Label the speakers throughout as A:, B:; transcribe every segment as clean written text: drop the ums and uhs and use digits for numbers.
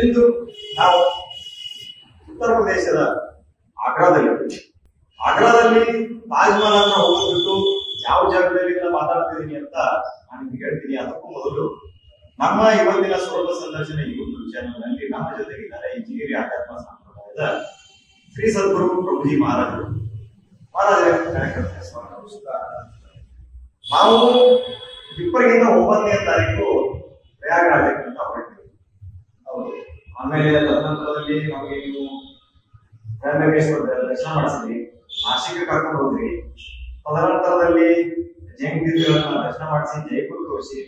A: ಇಂದು ನಾವು ಉತ್ತರ ಪ್ರದೇಶದ ಆಗ್ರಾದಲ್ಲಿ ತಾಜ್ ಮಹಲ್ ಹತ್ರ ಹೋಗೋದ್ಬಿಟ್ಟು ಯಾವ ಜಾಗದಲ್ಲಿ ಮಾತಾಡ್ತಿದ್ದೀನಿ ಅಂತ ನಾನು ನಿಮ್ಗೆ ಹೇಳ್ತೀನಿ. ಅದಕ್ಕೂ ಮೊದಲು ನಮ್ಮ ಇವತ್ತಿನ ಸ್ವರ್ಗ ಸಂದರ್ಶನ ಯೂಟ್ಯೂಬ್ ಚಾನೆಲ್ ನಲ್ಲಿ ನಮ್ಮ ಜೊತೆಗಿದ್ದಾರೆ ಇಂಜಿನಿಯರಿ ಆಧ್ಯಾತ್ಮ ಸಂಪ್ರದಾಯದ ಶ್ರೀ ಸದ್ಗುರು ಪ್ರಭುಜಿ ಮಹಾರಾಜರು. ನಾವು ಇಬ್ಬರಿಗಿಂತ 9ನೇ ತಾರೀಕು ಪ್ರಯಾಗರಾಜಕ್ಕೆ ಅಂತ ಹೊರಟಿವಿ. ಹೌದು. ಆಮೇಲೆ ತದನಂತರದಲ್ಲಿ ನಮಗೆ ನೀವು ತ್ರ್ಯಂಬಕೇಶ್ವರ ದರ್ಶನ ಮಾಡಿಸಿದ್ರಿ, ನಾಶಿಕ್ ಕರ್ಕೊಂಡು ಹೋದ್ರಿ. ತದನಂತರದಲ್ಲಿ ಜಯಂತಿಗಳನ್ನ ದರ್ಶನ ಮಾಡಿಸಿ ಜೈಪುರ್ ತೋರಿಸಿ,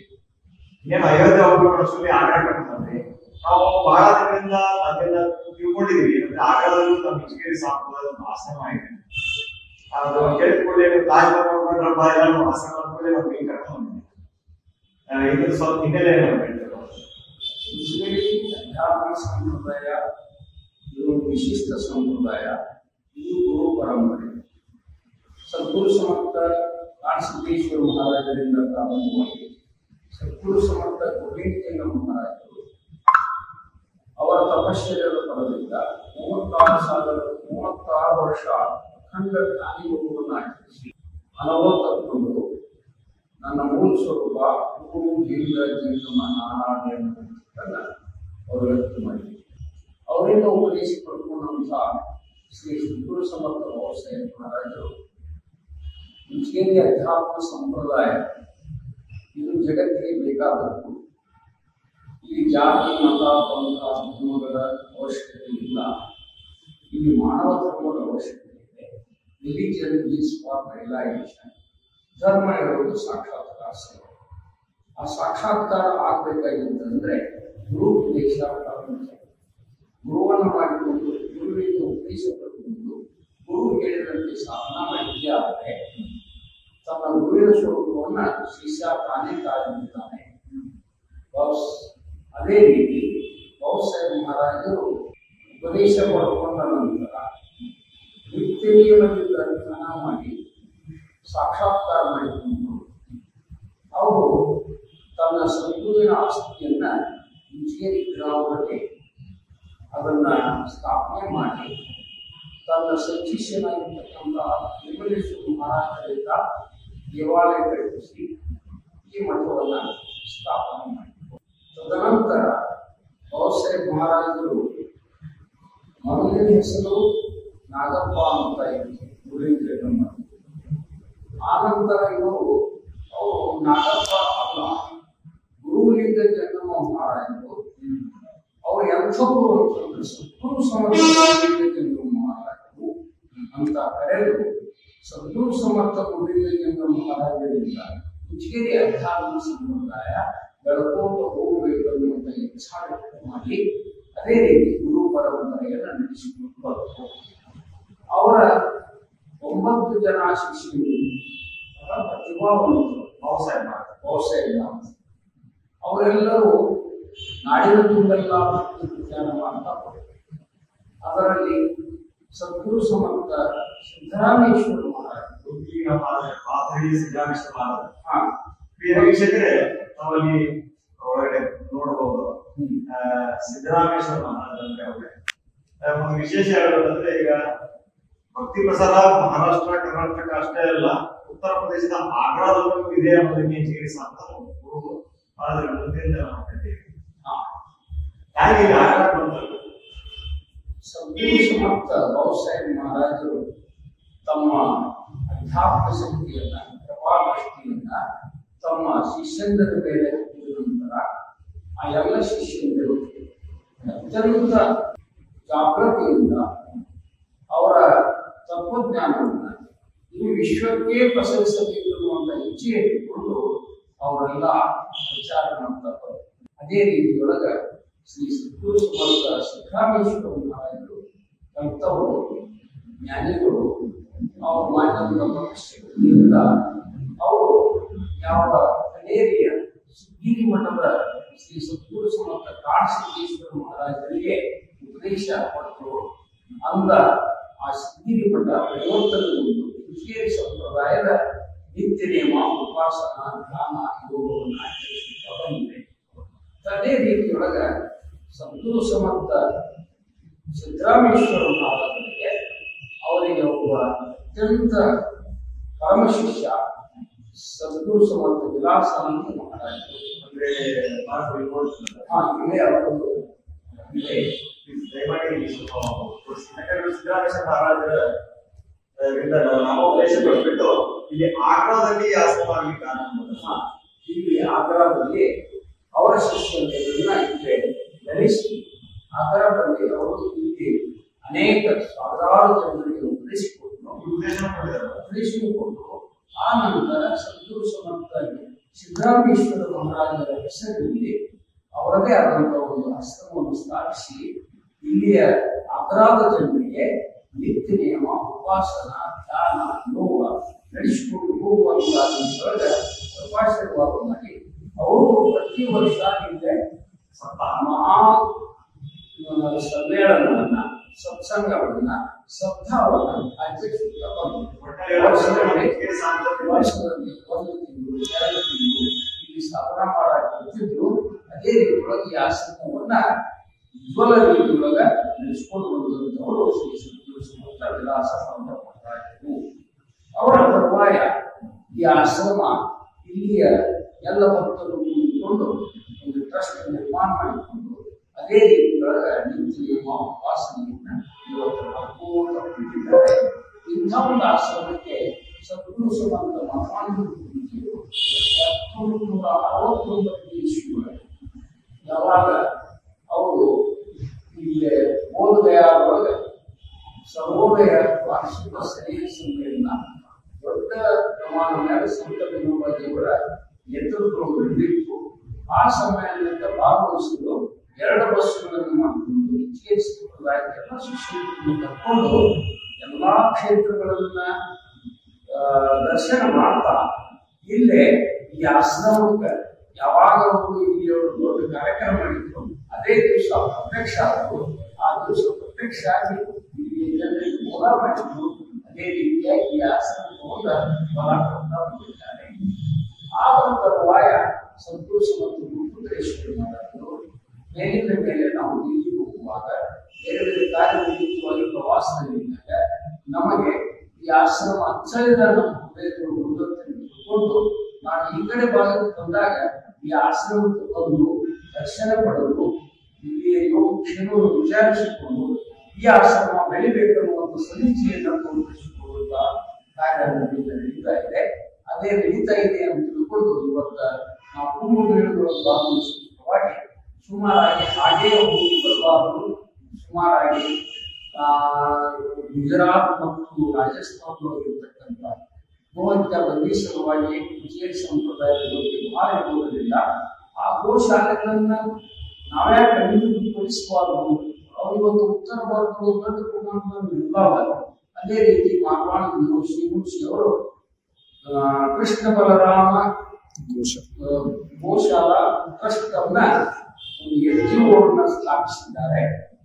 A: ಇನ್ನೇನು ಅಯೋಧ್ಯೆ ಹೋಗ್ಬೇಕು ಆಗ್ರಾ ಕರ್ಕೊಂಡ್ರಿ. ನಾವು ಬಹಳ ದಿನದಿಂದ ಅದನ್ನ ತಿಳ್ಕೊಂಡಿದೀವಿ. ಅಂದ್ರೆ ಆಗ್ರಾದಲ್ಲೂ ನಮ್ಮ ಇಂಜಿನಿಯರಿಂಗ್ ಸಂಪ್ರದಾಯದ ಆಶ್ರಮ ಇದೆ. ಅದು ಕೇಳಿದ್ಕೊಳ್ಳಿ, ತಾಜ್ ಮಹಲ್ ಎಲ್ಲ ಆಶ್ರಮ ಅಂದ್ಮೇಲೆ ನಮ್ಗೆ ಹಿಂಗ್ ಕರ್ಕೊಂಡು ಬಂದಿದ್ದೀವಿ. ಇದ್ರ ಸ್ವಲ್ಪ ಹಿನ್ನೆಲೆ
B: ಅಧ್ಯಾತ್ಮ ಸಂಪ್ರದಾಯ ಇದು ವಿಶಿಷ್ಟ ಸಂಪ್ರದಾಯ. ಇದು ಗುರು ಪರಂಪರೆ. ಸದ್ಗುರು ಸಮರ್ಥ ಕಾಡಸಿದ್ದೇಶ್ವರ ಮಹಾರಾಜರಿಂದ ಪ್ರಾರಂಭವಾಗಿ ಸದ್ಗುರು ಸಮರ್ಥ ಗೋವಿಂದ ಮಹಾರಾಜರು ಅವರ ತಪಶ್ಚರ್ಯದ ಫಲದಿಂದ 36 ವರ್ಷ ಅಖಂಡ ಜ್ಞಾನಿ ಯೋಗವನ್ನು ಆಚರಿಸಿ ಅನವತ್ತೊಂದು ನನ್ನ ಮೂಲ ಸ್ವರೂಪ ಗುರು ಜೀವಿತ ಜೀವನ ನಾರಾಯಣ ಅವರು ವ್ಯಕ್ತ ಮಾಡಿದರು. ಅವರಿಂದ ಉಪದೇಶ ಪಡ್ಕೊಂಡಂತಹ ಶ್ರೀ ಸದ್ಗುರು ಸಮರ್ಥ ವ್ಯವಸಾಯ ಮಹಾರಾಜರು ಇಂಜಿನಿಯರಿ ಅಧ್ಯಾತ್ಮ ಸಂಪ್ರದಾಯ ಇದು ಜಗತ್ತಿಗೆ ಬೇಕಾದದ್ದು. ಇಲ್ಲಿ ಜಾತಿ ಮತ ಪಂಥ ಧರ್ಮಗಳ ಅವಶ್ಯಕತೆ ಇಲ್ಲ. ಇಲ್ಲಿ ಮಾನವ ಧರ್ಮದ ಅವಶ್ಯಕತೆ ಇದೆ. Religion is for realisation. ಧರ್ಮ ಇರುವುದು ಸಾಕ್ಷಾತ್ಕಾರ ಸೇವೆ. ಆ ಸಾಕ್ಷಾತ್ಕಾರ ಆಗ್ಬೇಕಾಗಿತ್ತಂದ್ರೆ ಗುರು ಉಪದೇಶ ಪ್ರಾರಂಭ. ಗುರುವನ್ನು ಮಾಡಿಕೊಂಡು ಗುರುವಿಗೆ ಉಪದೇಶ ಪಡೆದುಕೊಂಡು ಗುರು ಹೇಳಿದಂತೆ ಸಾಧನ ಮಾಡಿದ್ದೇ ಆದರೆ ತನ್ನ ಗುರುವಿನ ಸ್ವರೂಪವನ್ನ ಶಿಷ್ಯ ತಾನೇ ತಾಳಿದ್ದಾನೆ. ಅದೇ ರೀತಿ ಬಾಬಾಸಾಹೇಬ್ ಮಹಾರಾಜರು ಉಪದೇಶ ಪಡ್ಕೊಂಡ ನಂತರ ನಿತ್ಯ ನಿಯಮದಿಂದ ಧ್ಯಾನ ಮಾಡಿ ಸಾಕ್ಷಾತ್ಕಾರ ಮಾಡಿಕೊಂಡು ಅವರು ತನ್ನ ಸದ್ಗುರುವಿನ ಆಸ್ತಿಯನ್ನ ಇಂಜಿನಿಯರಿಂಗ್ ಗ್ರಾಮದಲ್ಲಿ ಅದನ್ನ ಸ್ಥಾಪನೆ ಮಾಡಿ ತನ್ನ ಸಚಿಷ್ಯನಾಗಿರ್ತಕ್ಕಂಥ ನಿರ್ಮಲೇಶ್ವರ ಮಹಾರಾಜರಿಂದ ದೇವಾಲಯ ಕಟ್ಟಿಸಿ ಈ ಮಠವನ್ನು ಸ್ಥಾಪನೆ ಮಾಡಿದರು. ತದನಂತರ ಬಾಬಾಸಾಹೇಬ್ ಮಹಾರಾಜರು ಮೊದಲನೇ ಹೆಸರು ನಾಗಪ್ಪ ಅಂತ ಇತ್ತು, ಗುರುವಿನ. ಆನಂತರ ಇವರು ನಾಗಪ್ಪ ಅಲ್ಲ, ಗುರುಲಿಂಗ ಜಂಗಮ ಮಹಾರಾಜರು. ಅವರು ಎಂಥವರು ಅಂತಂದ್ರೆ ಸದ್ಗುರು ಸಮರ್ಥ ಜಂಗಮ ಮಹಾರಾಜರು ಅಂತ ಕರೆದು ಸದ್ಗುರು ಸಮರ್ಥ ಗುರುಲಿಂಗ ಜಂಗಮ ಮಹಾರಾಜರಿಂದ ಇಂಜಿನಿಯರಿ ಅಧ್ಯಾತ್ಮ ಸಂಪ್ರದಾಯ ಬೆಳಕೋಟ ಹೋಗಬೇಕು ಅನ್ನುವಂಥ ಇಚ್ಛಾನ ಮಾಡಿ ಅದೇ ರೀತಿ ಗುರು ಪರಂಪರೆಯನ್ನು ನಡೆಸಿಕೊಂಡು ಬಂದರು. ಅವರ 9 ಜನ ಶಿಷ್ಯರು ಪ್ರತಿಭಾವಂತರು. ಬಾಬಾಸಾಹೇಬ್ ಅವರೆಲ್ಲರೂ ನಾಡಿನ ತುಂಬೆಲ್ಲ ಧ್ಯಾನ ಮಾಡ್ತಾ ಹೋದರು. ಅದರಲ್ಲಿ ಸದ್ಗುರು ಸಮರ್ಥ ಸಿದ್ದರಾಮೇಶ್ವರ ಮಹಾರಾಜರು
A: ವೀಕ್ಷಕರೇ ನಾವಲ್ಲಿ ಒಳಗಡೆ ನೋಡಬಹುದು. ಸಿದ್ದರಾಮೇಶ್ವರ ಮಹಾರಾಜ ಅಂದ್ರೆ ಒಂದು ವಿಶೇಷ ಹೇಳೋದಂದ್ರೆ, ಈಗ ಭಕ್ತಿ ಪ್ರಸಾರ ಮಹಾರಾಷ್ಟ್ರ ಕರ್ನಾಟಕ ಅಷ್ಟೇ ಅಲ್ಲ, ಉತ್ತರ ಪ್ರದೇಶದ ಆಗ್ರಾದಲ್ಲೂ ಇದೆ ಅನ್ನೋದಕ್ಕೆ ಇಂಜಿನಿಯರಿಂಗ್ ಸಂಪ್ರದಾಯ ಗುರು ಮಹಾರಾಜರ ಮುಂದೆಯಿಂದ ನಾವು ಕಂಡಿದ್ದೀವಿ. ಹೇಗೆ ಆಗ್ರಾ ಬಂದರು?
B: ಸದ್ಗುರು ಸಮರ್ಥ ಬಾಬಾಸಾಹೇಬ್ ಮಹಾರಾಜರು ತಮ್ಮ ಅಧ್ಯಾತ್ಮ ಶಕ್ತಿಯನ್ನ ಪ್ರಭಾವಶಕ್ತಿಯನ್ನ ತಮ್ಮ ಶಿಷ್ಯಂದರ ಮೇಲೆ ಹಾಕಿದ ನಂತರ ಆ ಎಲ್ಲ ಶಿಷ್ಯಂದರು ಅತ್ಯಂತ ಜಾಗೃತಿಯಿಂದ ಅವರ ತತ್ವಜ್ಞಾನವನ್ನ ಈ ವಿಶ್ವಕ್ಕೆ ಪ್ರಸರಿಸಬೇಕು ಅನ್ನುವಂಥ ಇಚ್ಛೆ ಇಟ್ಟುಕೊಂಡು ಅವರೆಲ್ಲ ಪ್ರಚಾರ ಮಾಡ್ತಾ ಬಂದರು. ಅದೇ ರೀತಿಯೊಳಗ ಶ್ರೀ ಸದ್ಗುರು ಸಮರ್ಥ ಸಿದ್ದರಾಮೇಶ್ವರ ಮಹಾರಾಜರು ಕಲ್ತವರು ಜ್ಞಾನಿಗಳು. ಅವರು ಮಾಡಿದಂಥ ತಪಶಕ್ತಿಯಿಂದ ಅವರು ಯಾವ ಕನೇರಿಯ ಸಿದ್ಧಿ ಮಠದ ಶ್ರೀ ಸದ್ಗುರು ಸಮರ್ಥ ಕಾಡಸಿದ್ದೇಶ್ವರ ಮಹಾರಾಜರಿಗೆ ಉಪದೇಶ ಕೊಟ್ಟರು. ಅಂದ ಆ ಸಿದ್ಧಿ ಮಠ ಪರಿವರ್ತನೆಗೊಂಡು ಇಂಜಿನಿಯರಿಂಗ್ ಸಂಪ್ರದಾಯದ ನಿತ್ಯ ನಿಯಮ, ಉಪಾಸನ, ಧ್ಯಾನ, ಯೋಗವನ್ನು ಆಚರಿಸುತ್ತಾ ಬಂದಿದೆ. ಅದೇ ರೀತಿಯೊಳಗ ಸದ್ಗುರು ಸಮರ್ಥ ಸಿದ್ದರಾಮೇಶ್ವರ ಮಹಾರಾಜರಿಗೆ ಅವರಿಗೆ ಒಬ್ಬ ಅತ್ಯಂತ ಪರಮ ಶಿಷ್ಯ ಸದ್ಗುರು ಸಮರ್ಥ ವಿಲಾಸಾನಂದ ಮಹಾರಾಜರು.
A: ಅಂದ್ರೆ
B: ಇಲ್ಲೇ ಅವರೊಂದು
A: ದಯಮಾಡಿ ಸಿದ್ದರಾಮೇಶ್ವರ ಮಹಾರಾಜರ ನಾಮೋಪದೇಶ ಕೊಟ್ಬಿಟ್ಟು ಇಲ್ಲಿ ಆಗ್ರಾದಲ್ಲಿ ಆಶ್ರಮವಾಗಿ ಕಾರಣ.
B: ಇಲ್ಲಿ ಆಗ್ರಾದಲ್ಲಿ ಅವರ ಶಿಷ್ಯರನ್ನ ಇದ್ರೆ ಧರಿಸಿ ಆಗ್ರಾದಲ್ಲಿ ಅವರು ಇಲ್ಲಿ ಅನೇಕ ಸಾವಿರಾರು ಜನರಿಗೆ ಉಪದೇಶಿಸಿಕೊಟ್ಟು ಆ ನಂತರ ಸದ್ಗುರು ಸಮರ್ಥ ಸಿದ್ದರಾಮೇಶ್ವರ ಮಹಾರಾಜರ ಹೆಸರಿನಲ್ಲಿ ಅವರದೇ ಆದಂತಹ ಒಂದು ಆಶ್ರಮವನ್ನು ಸ್ಥಾಪಿಸಿ ಇಲ್ಲಿಯ ಆಗ್ರಾದ ಜನರಿಗೆ ನಿತ್ಯ ನಿಯಮ ಉಪಾಸನ ಧ್ಯಾನ ಯೋಗ ನಡೆಸಿಕೊಂಡು ಹೋಗುವಂತಹ ಉಪಾಸಕವಾಗಿ ಮಾಡಿ ಅವರು ಪ್ರತಿ ವರ್ಷ ಇಲ್ಲೇ ಮಹಾ ಸಮ್ಮೇಳನವನ್ನ ಸತ್ಸಂಗವನ್ನ ಸಪ್ತಾಹವನ್ನ ಆಚರಿಸುತ್ತಾ ವರ್ಷದಲ್ಲಿ 1 ತಿಂಗಳು 2 ತಿಂಗಳು ಇಲ್ಲಿ ಸ್ಥಾಪನಾ ಮಾಡಾಕಿದ್ರು. ಅದೇ ರೀತಿಯೊಳಗೆ ಈ ಆಶ್ರಮವನ್ನ ಉಜ್ವಲ ರೀತಿಯೊಳಗ ನಡೆಸಿಕೊಂಡು ಬಂದಂತವರು ಶ್ರೀ ಸದ್ಗುರು ಸಮರ್ಥ ವಿಲಾಸ ಮಹಾರಾಜರು. ಅವರ ತರುವಾಯ ಈ ಆಶ್ರಮ ಇಲ್ಲಿಯ ಎಲ್ಲ ಭಕ್ತರು ಕೂಡಿಕೊಂಡು ಒಂದು ಟ್ರಸ್ಟ್ ನಿರ್ಮಾಣ ಮಾಡಿಕೊಂಡು ಅದೇ ರೀತಿಯೊಳಗ ನಿತ್ಯ ಉಪಾಸನೆಯನ್ನ ಇವತ್ತು ಮಾಡಿಕೊಂಡಿದ್ದಾರೆ. ಇಂಥ ಒಂದು ಆಶ್ರಮಕ್ಕೆ ಸದ್ಗುರು ಸಮರ್ಥ ಮಹಾರಾಜರು 1969 ಇಸ್ವಿಯೊಳಗೆ ಯಾವಾಗ ಅವರು ಇಲ್ಲಿ ಬೋಧಗಯಾದೊಳಗೆ ಸರ್ವೋದಯ ವಾರ್ಷಿಕ ಸರಿಯ ಸಮ್ಮೇಳನ ದೊಡ್ಡ ಪ್ರಮಾಣ ಮೇಲೆ ಸಂತ ವಿನೋಬಾಜಿಯವರ ನೇತೃತ್ವದಲ್ಲಿತ್ತು. ಆ ಸಮ್ಮೇಳನಕ್ಕೆ ಭಾಗವಹಿಸಲು 2 ಬಸ್ಸುಗಳನ್ನು ಮಾಡಿಕೊಂಡು ಇಚ್ಛೆ ಸಂಪ್ರದಾಯದ ಎಲ್ಲ ಶಿಷ್ಯರನ್ನು ಕರ್ಕೊಂಡು ಎಲ್ಲಾ ಕ್ಷೇತ್ರಗಳನ್ನ ದರ್ಶನ ಮಾಡ್ತಾ ಇಲ್ಲೇ ಈ ಆಶ್ರಮಕ್ಕೆ ಯಾವಾಗ ಅವರು ಇಲ್ಲಿಯವರು ದೊಡ್ಡ ಕಾರ್ಯಕ್ರಮ ಮಾಡಿದ್ರು ಅದೇ ದಿವಸ ಪ್ರತ್ಯಕ್ಷ ಆದರು. ಆ ದಿವಸ ಪ್ರತ್ಯಕ್ಷ ಆಗಿ ಇಲ್ಲಿ ಜನರಿಗೆ ಮೂಲ ಮಾಡಿದ್ರು. ಅದೇ ರೀತಿಯಾಗಿ ಈ ಆಶ್ರಮದಿಂದ ಬಲ ಕೊಡ್ತಾ ಬಂದಿದ್ದಾರೆ. ಆ ಒಂದು ತರುವಾಯ ಸದ್ಗುರು ಸಮರ್ಥ ಗುರುಪುತ್ರೇಶ್ವರ ಮಹಾರಾಜರು ಮೇಲಿನ ಮೇಲೆ ನಾವು ಇಲ್ಲಿ ಹೋಗುವಾಗ ಬೇರೆ ಬೇರೆ ಕಾರ್ಯನಿಮಿತ್ತವಾಗಿ ಪ್ರವಾಸದಲ್ಲಿದ್ದಾಗ ನಮಗೆ ಈ ಆಶ್ರಮ ಅಚ್ಚಳಿದ ತಿಳ್ಕೊಂಡು ನಾನು ಈ ಕಡೆ ಭಾಗಕ್ಕೆ ಬಂದಾಗ ಈ ಆಶ್ರಮಕ್ಕೆ ಬಂದು ದರ್ಶನ ಪಡೆದು ಇಲ್ಲಿಯ ಯೋಗಕ್ಷೇಮವನ್ನು ವಿಚಾರಿಸಿಕೊಂಡು ಈ ಆಶ್ರಮ ಬೆಳಿಬೇಕೆನ್ನುವಂಥ ಸದಿಚ್ಛೆಯನ್ನು ತೋರಿಸಿಕೊಳ್ಳುವ ಕಾರ್ಯ ನಡೀತಾ ಇದೆ. ಅದೇ ನಡೀತಾ ಇದೆ ಅಂತ ತಿಳ್ಕೊಂಡು ಇವತ್ತ ನಾವು ಕುಂಭಮೇಳದೊಳಗೆ ಭಾಗವಹಿಸುವಾಗಿ ಸುಮಾರಾಗಿ ಹಾಗೇ ಹೋಗಿ ಬರಬಾರದು. ಸುಮಾರಾಗಿ ಗುಜರಾತ್ ಮತ್ತು ರಾಜಸ್ಥಾನದೊಳಗಿರ್ತಕ್ಕಂಥ ಗೋವಂತ ಬಂದಿ ಸಲುವಾಗಿ ವಿಜಯ ಸಂಪ್ರದಾಯದ ಬಗ್ಗೆ ಬಹಳ ಇರುವುದರಿಂದ ಆ ಗೋಶಾಲೆಗಳನ್ನ ನಾವ್ಯಾಕೆ ಅಭಿವೃದ್ಧಿಪಡಿಸಬಾರದು. ಅವರಿಗೊಂದು ಉತ್ತರ ಭಾರತದ ದೊಡ್ಡ ಪ್ರಮಾಣದ ನಿರ್ಭಾವ. ಅದೇ ರೀತಿ ಮಾರ್ವಾಣ ಶ್ರೀಮುಷಿ ಅವರು ಕೃಷ್ಣ ಬಲರಾಮ ಗೋಶಾಲಾ ಟ್ರಸ್ಟ್ ಅನ್ನ ಒಂದು ಎನ್ಜಿಒ ಸ್ಥಾಪಿಸಿದ್ದಾರೆ.